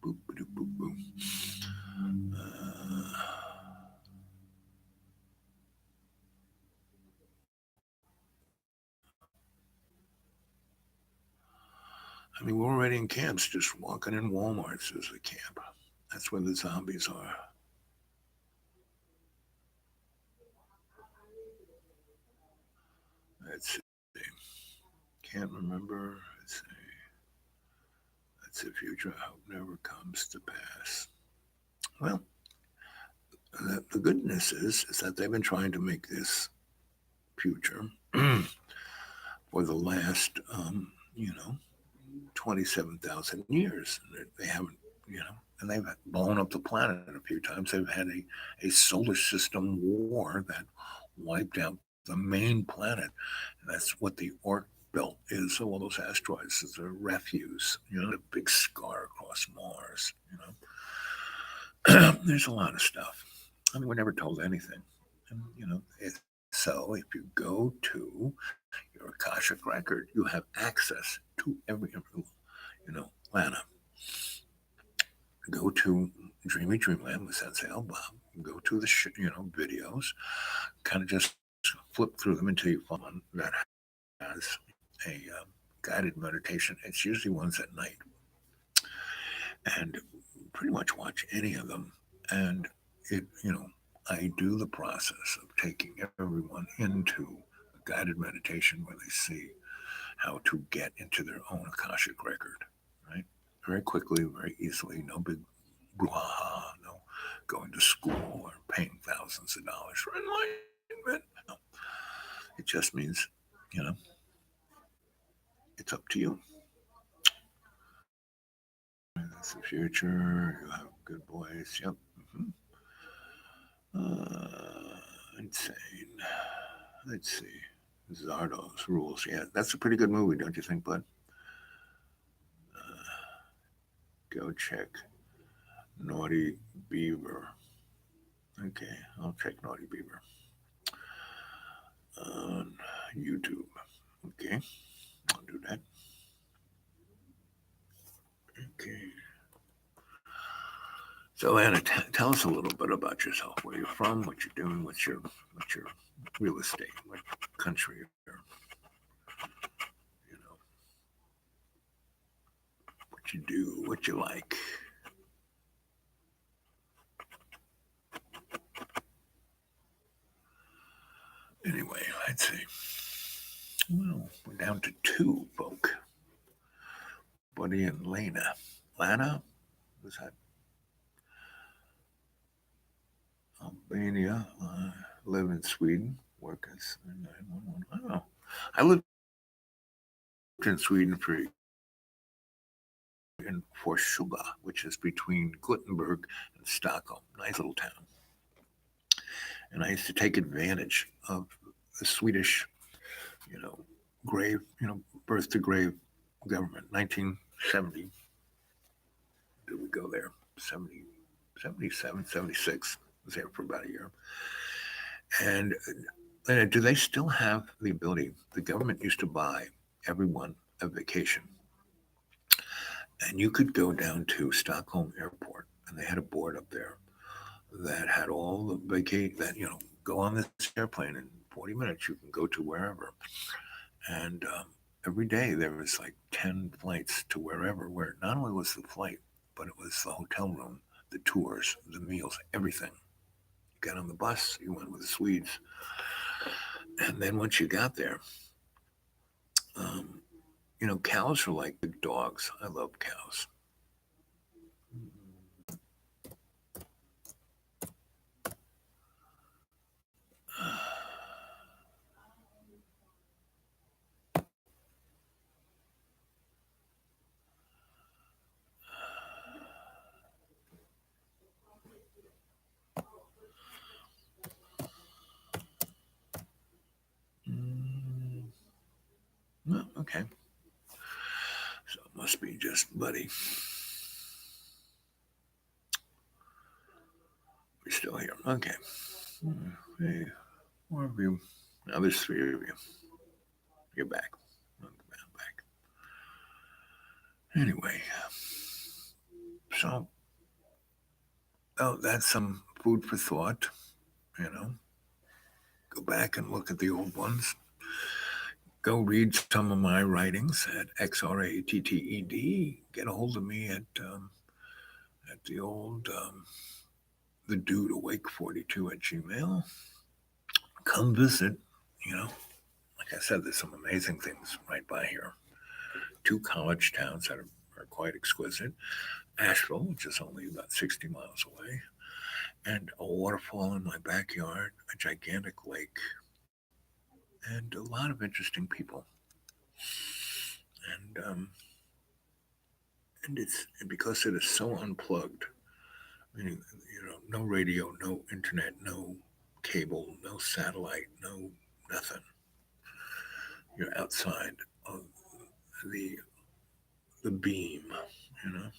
Boop, boop, boop, boop. I mean, we're already in camps. Just walking in Walmart's is a camp. That's where the zombies are. Let's see. Can't remember. Let's see. That's the future I hope never comes to pass. Well, the good news is that they've been trying to make this future for the last, 27,000 years. They haven't, and they've blown up the planet a few times. They've had a solar system war that wiped out the main planet. And that's what the Oort belt is. So all those asteroids is a refuse, the big scar across Mars, There's a lot of stuff. I mean, we're never told anything. And, so if you go to your Akashic record, you have access to every, Lana. Go to Dreamy Dreamland with Sensei L. Bob. Go to the, videos. Kind of just flip through them until you find one that has a guided meditation. It's usually ones at night. And pretty much watch any of them. And it, I do the process of taking everyone into a guided meditation where they see how to get into their own Akashic record, right? Very quickly, very easily, no big brouhaha, no going to school or paying thousands of dollars for enlightenment. No. It just means, it's up to you. That's the future. You have good boys. Yep. Insane. Let's see. Zardo's Rules. Yeah, that's a pretty good movie, don't you think, bud? Go check Naughty Beaver. Okay, I'll check Naughty Beaver on YouTube. Okay, I'll do that. Okay. So, Anna, tell us a little bit about yourself. Where you're from, what you're doing, what's your real estate, what country you're, what you do, what you like. Anyway, let's see. Well, we're down to two folk. Buddy and Lena. Lana? Was that Albania? Live in Sweden. Work as 911. I don't know. I lived in Sweden in Forshuga, which is between Gothenburg and Stockholm. Nice little town. And I used to take advantage of the Swedish, grave, birth to grave government. 1970. Did we go there? 70, 77, 76. I was there for about a year. And do they still have the ability? The government used to buy everyone a vacation. And you could go down to Stockholm Airport, and they had a board up there that had all the vacation that, go on this airplane in 40 minutes, you can go to wherever. And every day there was like 10 flights to wherever, where not only was the flight, but it was the hotel room, the tours, the meals, everything. You got on the bus, you went with the Swedes. And then once you got there, cows are like big dogs. I love cows. Okay. So it must be just Buddy. You're still here. Okay. Hey, more of you. Now there's three of you. You're back. I'm back. Anyway, so that's some food for thought. You know, go back and look at the old ones. Go read some of my writings at XRATTED. Get a hold of me at the old the dude awake 42 at Gmail. Come visit. You know, like I said, there's some amazing things right by here. Two college towns that are quite exquisite. Asheville, which is only about 60 miles away, and a waterfall in my backyard, a gigantic lake, and a lot of interesting people. And because it is so unplugged, meaning no radio, no internet, no cable, no satellite, no nothing. You're outside of the the beam, you know.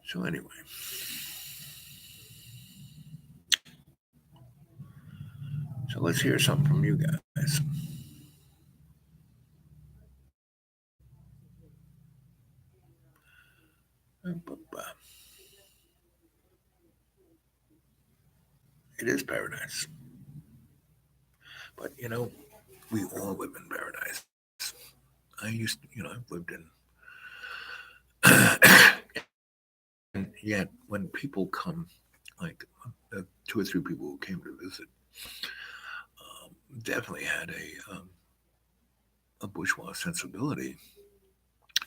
So anyway, so let's hear something from you guys. It is paradise, but we all live in paradise. I've lived in, and yet when people come, like two or three people who came to visit, definitely had a bourgeois sensibility,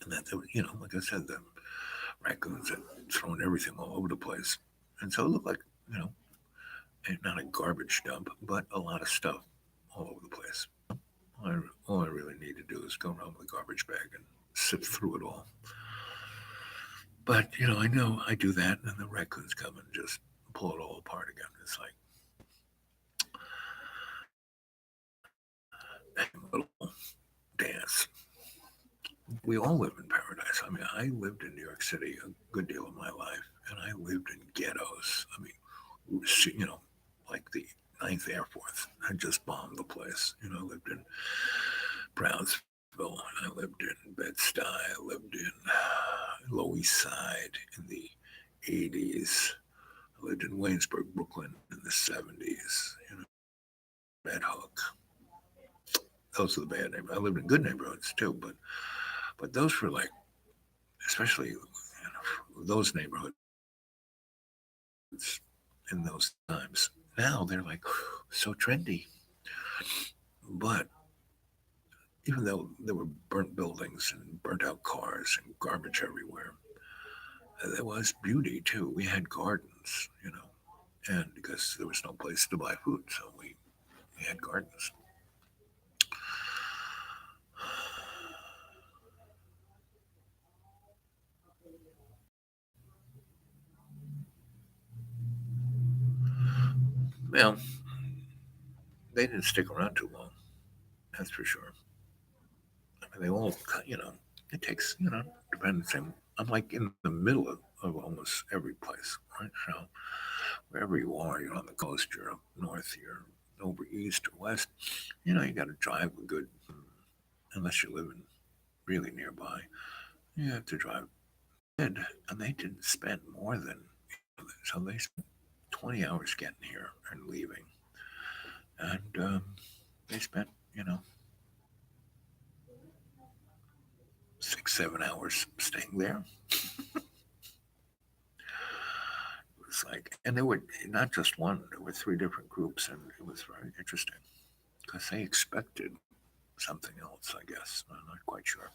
and that like I said, the raccoons had thrown everything all over the place, and so it looked like not a garbage dump, but a lot of stuff all over the place. All I really need to do is go around with a garbage bag and sift through it all. But I know I do that, and then the raccoons come and just pull it all apart again. It's like a little dance. We all live in paradise. I mean, I lived in New York City a good deal of my life, and I lived in ghettos. I mean, like the Ninth Air Force had just bombed the place. I lived in Brownsville, I lived in Bed-Stuy, I lived in Lower East Side in the 80s. I lived in Waynesburg, Brooklyn in the 70s. Red Hook. Those are the bad neighborhoods. I lived in good neighborhoods too, but those were like, especially those neighborhoods in those times. Now they're like so trendy. But even though there were burnt buildings and burnt out cars and garbage everywhere, there was beauty too. We had gardens, and because there was no place to buy food, so we had gardens. Well, they didn't stick around too long, that's for sure. I mean, they all, it takes, depends. I'm like in the middle of almost every place, right? So wherever you are, you're on the coast, you're up north, you're over east or west, you got to drive a good, unless you're living really nearby, you have to drive. And they didn't spend more than, so they spent 20 hours getting here and leaving. And they spent, 6, 7 hours staying there. It was like, and there were not just one, there were three different groups, and it was very interesting because they expected something else, I guess. I'm not quite sure.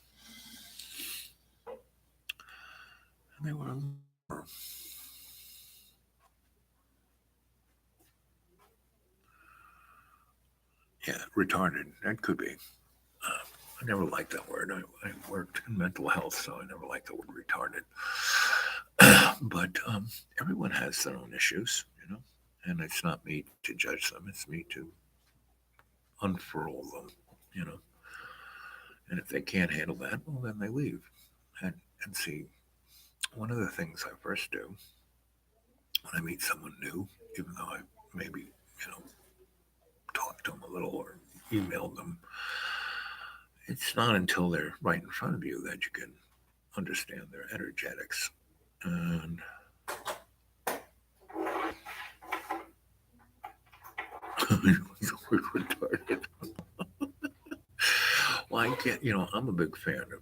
And they were yeah, retarded. That could be. I never liked that word. I worked in mental health, so I never liked the word retarded. But everyone has their own issues, and it's not me to judge them. It's me to unfurl them, you know. And if they can't handle that, well, then they leave. And And see, one of the things I first do when I meet someone new, even though I maybe, talked to them a little or emailed them, it's not until they're right in front of you that you can understand their energetics. And we're retarded. Well, I can't, I'm a big fan of,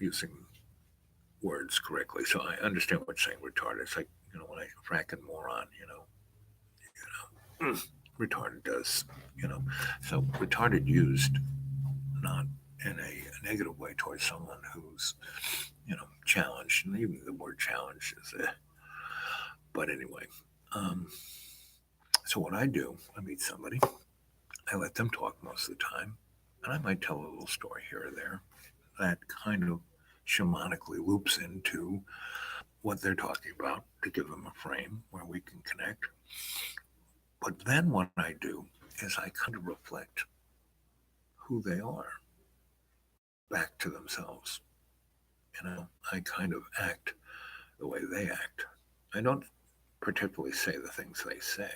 using words correctly. So I understand what saying retarded. It's like, when I fracking moron, retarded does, you know. So retarded used not in a negative way towards someone who's, challenged. And even the word challenge is but anyway. Um, so what I do, I meet somebody, I let them talk most of the time, and I might tell a little story here or there that kind of shamanically loops into what they're talking about to give them a frame where we can connect. But then what I do is I kind of reflect who they are back to themselves. I kind of act the way they act. I don't particularly say the things they say,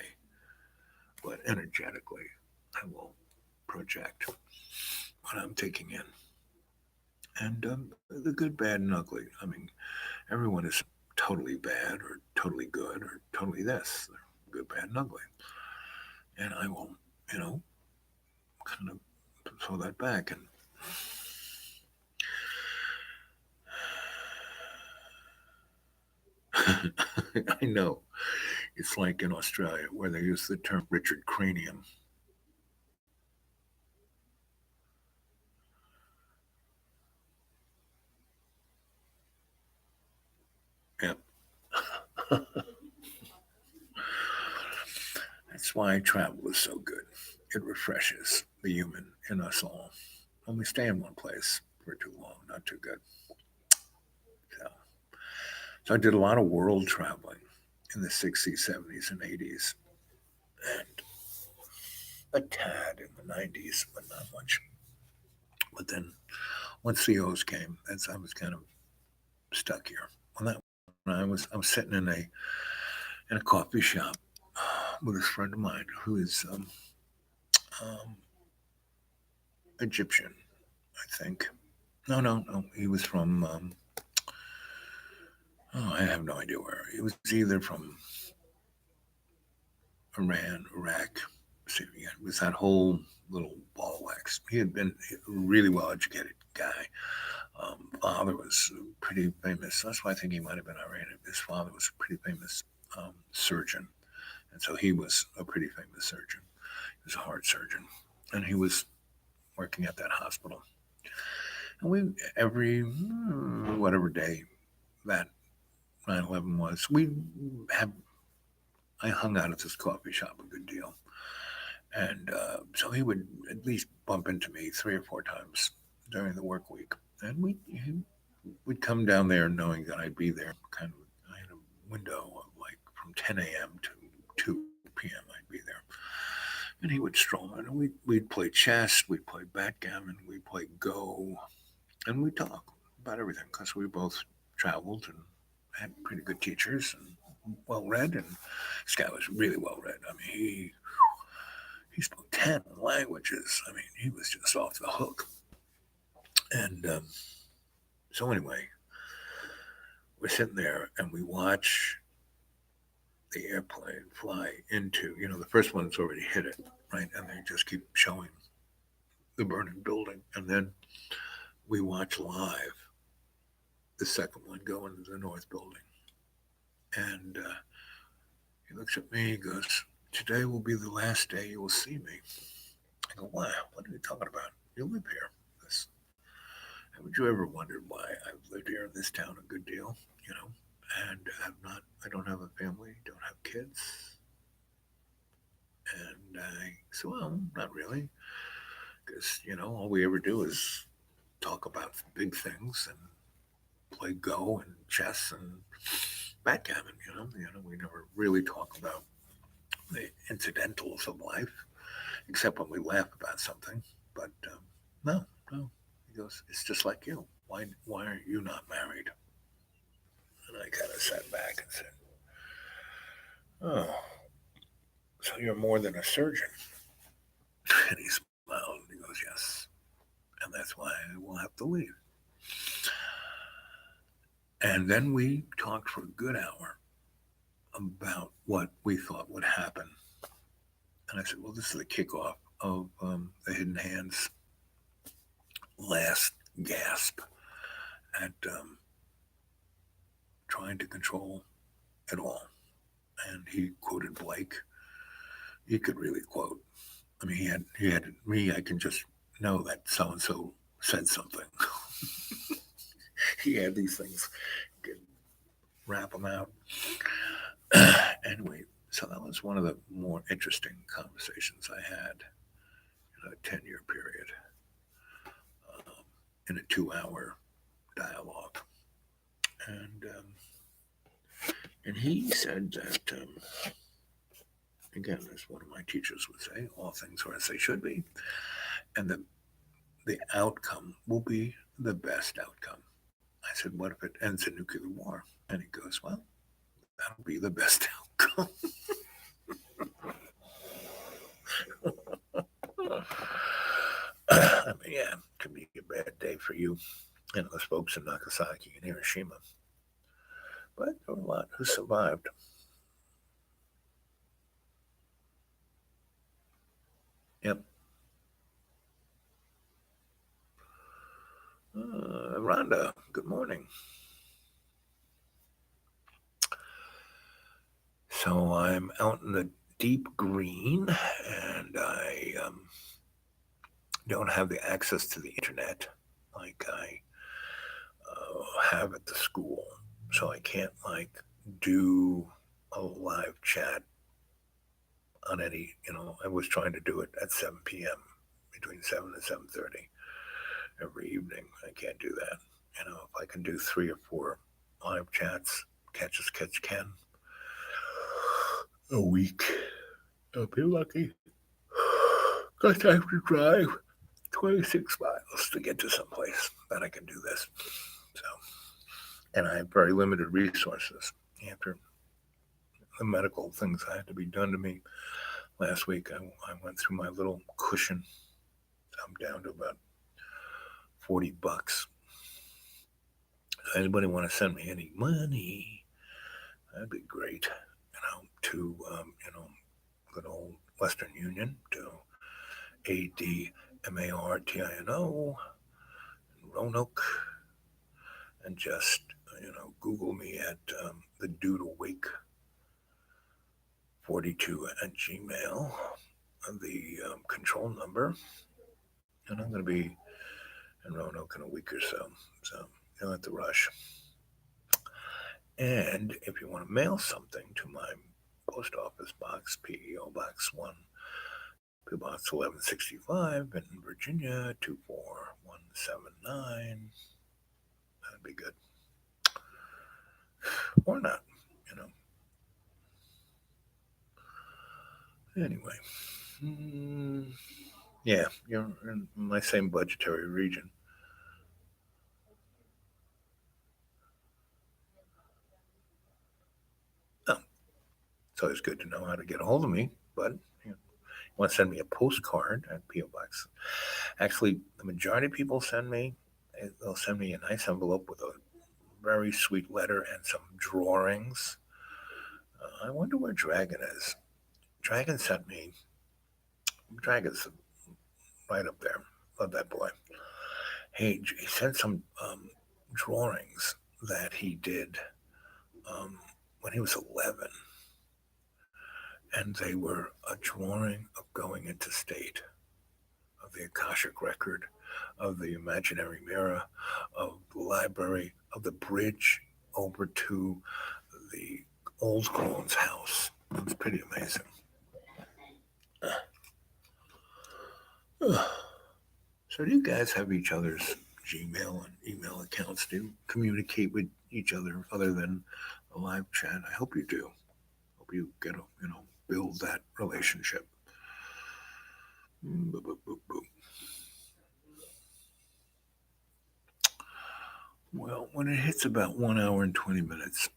but energetically, I will project what I'm taking in. And the good, bad, and ugly. I mean, everyone is totally bad or totally good or totally this. They're good, bad, and ugly. And I will, kind of throw that back. And I know it's like in Australia where they use the term Richard Cranium. Yep. That's why travel is so good. It refreshes the human in us all. When we stay in one place for too long, not too good. So, so I did a lot of world traveling in the 60s, 70s, and 80s, and a tad in the 90s, but not much. But then once the O's came, I was kind of stuck here. When I was sitting in a coffee shop with a friend of mine who is um, Egyptian, I think. No. He was from. I have no idea where. He was either from Iran, Iraq. Syria. It was that whole little ball of wax. He had been a really well educated guy. Father was pretty famous. That's why I think he might have been Iranian. His father was a pretty famous surgeon. And so he was a pretty famous surgeon. He was a heart surgeon. And he was working at that hospital. And we, every whatever day that 9/11 was, have, I hung out at this coffee shop a good deal. And so he would at least bump into me 3 or 4 times during the work week. And we'd come down there knowing that I'd be there. I had a window of like from 10 a.m. to 2 p.m. I'd be there. And he would stroll in, and we'd play chess, we'd play backgammon, we'd play Go, and we'd talk about everything because we both traveled and had pretty good teachers and well read. And this guy was really well read. I mean, he spoke 10 languages. I mean, he was just off the hook. And so anyway, we're sitting there and we watch the airplane fly into, the first one's already hit it, right? And they just keep showing the burning building. And then we watch live the second one go into the north building. And he looks at me, he goes, "Today will be the last day you will see me." I go, "Wow, what are you talking about? You live here." Haven't you ever wondered why I've lived here in this town a good deal, and I don't have a family, don't have kids? And I said, "Well, not really, because, all we ever do is talk about big things and play Go and chess and backgammon, we never really talk about the incidentals of life, except when we laugh about something. But no. He goes, "It's just like you. why are you not married? And I kind of sat back and said, oh, so you're more than a surgeon? And he smiled and he goes, yes. And that's why I will have to leave. And then we talked for a good hour about what we thought would happen. And I said, well, this is the kickoff of the Hidden Hands last gasp at trying to control it all. And he quoted Blake. He could really quote. I mean, he had me. I can just know that so and so said something. He had these things, could rap them out. Anyway, so that was one of the more interesting conversations I had in a 10-year period, in a 2-hour dialogue. And he said that, again, as one of my teachers would say, all things are as they should be, and the outcome will be the best outcome. I said, what if it ends in nuclear war? And he goes, well, that'll be the best outcome. I mean, yeah, it could be a bad day for you and those folks in Nagasaki and Hiroshima. But there were a lot who survived. Yep. Rhonda, good morning. So I'm out in the deep green, and I don't have the access to the internet like I have at the school. So I can't do a live chat on any, I was trying to do it at 7 p.m. between 7 and 7:30 every evening. I can't do that. If I can do 3 or 4 live chats, catch as catch can, a week, I'll be lucky. Because I have to drive 26 miles to get to someplace that I can do this. So, and I have very limited resources. After the medical things that had to be done to me last week, I went through my little cushion. I'm down to about $40. Anybody want to send me any money? That'd be great. To good old Western Union, to ADMARTINO, Roanoke, and just Google me at the Doodle Wake 42 at Gmail, the control number, and I'm going to be in Roanoke in a week or so you don't have to rush. And if you want to mail something to my post office box, PEO Box 1, PO Box 1165 in Virginia 24179, that'd be good. Or not, Anyway, yeah, you're in my same budgetary region. Oh, it's always good to know how to get a hold of me, but you want to send me a postcard at PO Box. Actually, the majority of people they'll send me a nice envelope with a very sweet letter and some drawings. I wonder where Dragon is. Dragon's right up there. Love that boy. Hey, he sent some drawings that he did when he was 11. And they were a drawing of going into state, of the Akashic Record, of the imaginary mirror, of the library, of the bridge over to the old Crone's house. It was pretty amazing. So do you guys have each other's Gmail and email accounts? Do you communicate with each other than a live chat? I hope you do. Hope you get build that relationship. Well, when it hits about 1 hour and 20 minutes,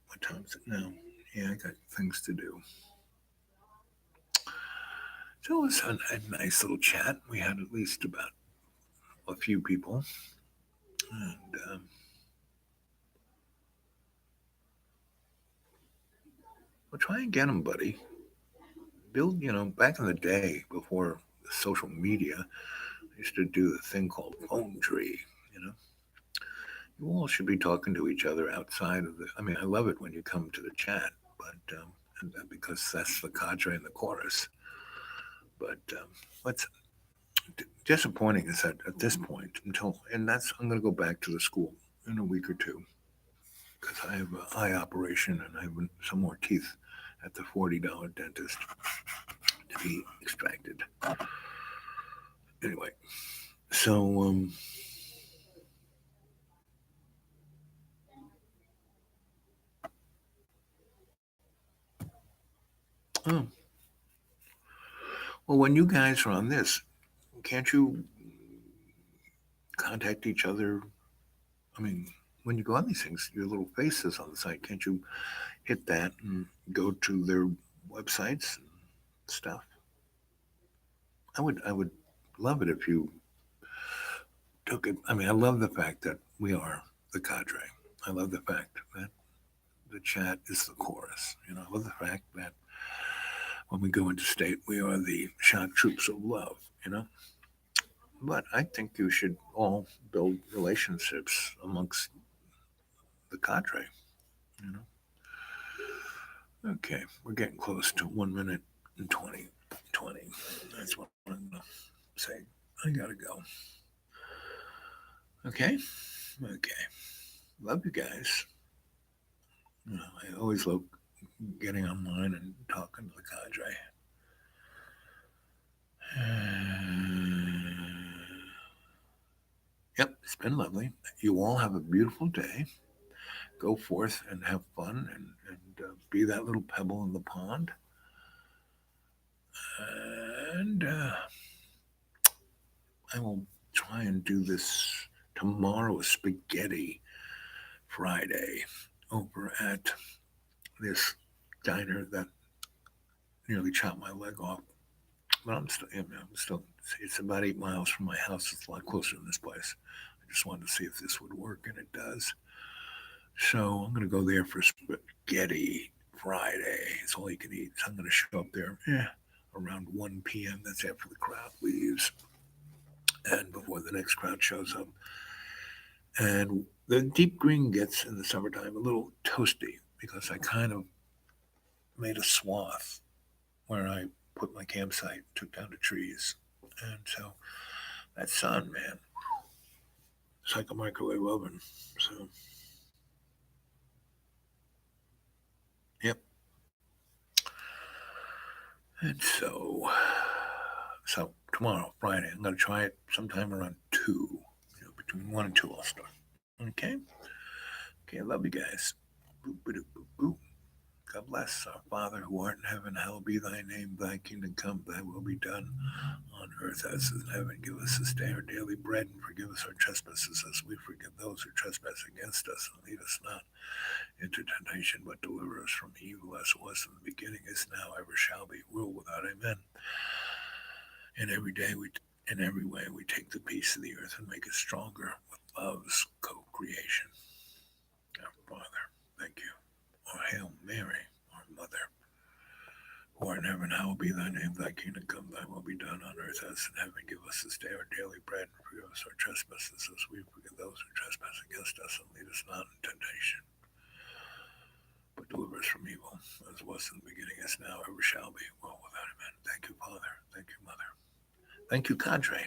what time is it now? Yeah, I got things to do. So it was a nice little chat. We had at least about a few people. And we'll try and get them, buddy. Build, back in the day before social media, I used to do the thing called phone tree. You know, you all should be talking to each other outside of the. I mean, I love it when you come to the chat, but because that's the cadre and the chorus. But what's disappointing is that at this point, and that's I'm going to go back to the school in a week or two because I have an eye operation and I have some more teeth at the $40 dentist to be extracted. Anyway, so oh, well, when you guys are on this, can't you contact each other? I mean, when you go on these things, your little faces on the site, can't you hit that and go to their websites and stuff? I would love it if you took it. I mean, I love the fact that we are the cadre. I love the fact that the chat is the chorus. I love the fact that when we go into state, we are the shock troops of love. But I think you should all build relationships amongst the cadre. You know. Okay, we're getting close to 1 minute and 20. That's what I'm gonna say. I gotta go. Okay. Okay. Love you guys. I always love getting online and talking to the cadre. Yep, it's been lovely. You all have a beautiful day. Go forth and have fun and be that little pebble in the pond. And I will try and do this tomorrow, Spaghetti Friday, over at this diner that nearly chopped my leg off. But I'm still, it's about 8 miles from my house. It's a lot closer than this place. I just wanted to see if this would work, and it does. So I'm going to go there for Spaghetti Friday. It's all you can eat. So I'm going to show up there around 1 p.m. That's after the crowd leaves and before the next crowd shows up. And the deep green gets in the summertime a little toasty because I kind of made a swath where I put my campsite, took down the trees. And so that sun, man, it's like a microwave oven. So, yep. And so tomorrow, Friday, I'm going to try it sometime around 2. Between 1 and 2, I'll start. Okay? Okay, I love you guys. Boop, boop, boop, boop. God bless our Father who art in heaven. Hallowed be thy name. Thy kingdom come. Thy will be done on earth as in heaven. Give us this day our daily bread and forgive us our trespasses as we forgive those who trespass against us. And lead us not into temptation, but deliver us from evil as it was in the beginning, is now, ever shall be, world without amen. And in every way, we take the peace of the earth and make it stronger with love's co-creation. Our Father, thank you. Or Hail Mary, our Mother, who art in heaven, hallowed be thy name. Thy kingdom come, thy will be done on earth as in heaven. Give us this day our daily bread, and forgive us our trespasses as we forgive those who trespass against us, and lead us not in temptation, but deliver us from evil, as was in the beginning, as now, ever shall be, world without end. Thank you, Father. Thank you, Mother. Thank you, cadre.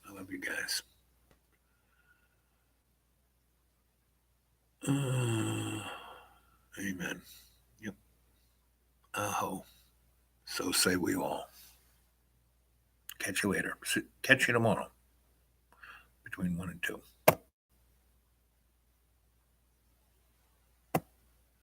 I love you guys. Amen. Yep. Aho. So say we all. Catch you later. Catch you tomorrow between 1 and 2.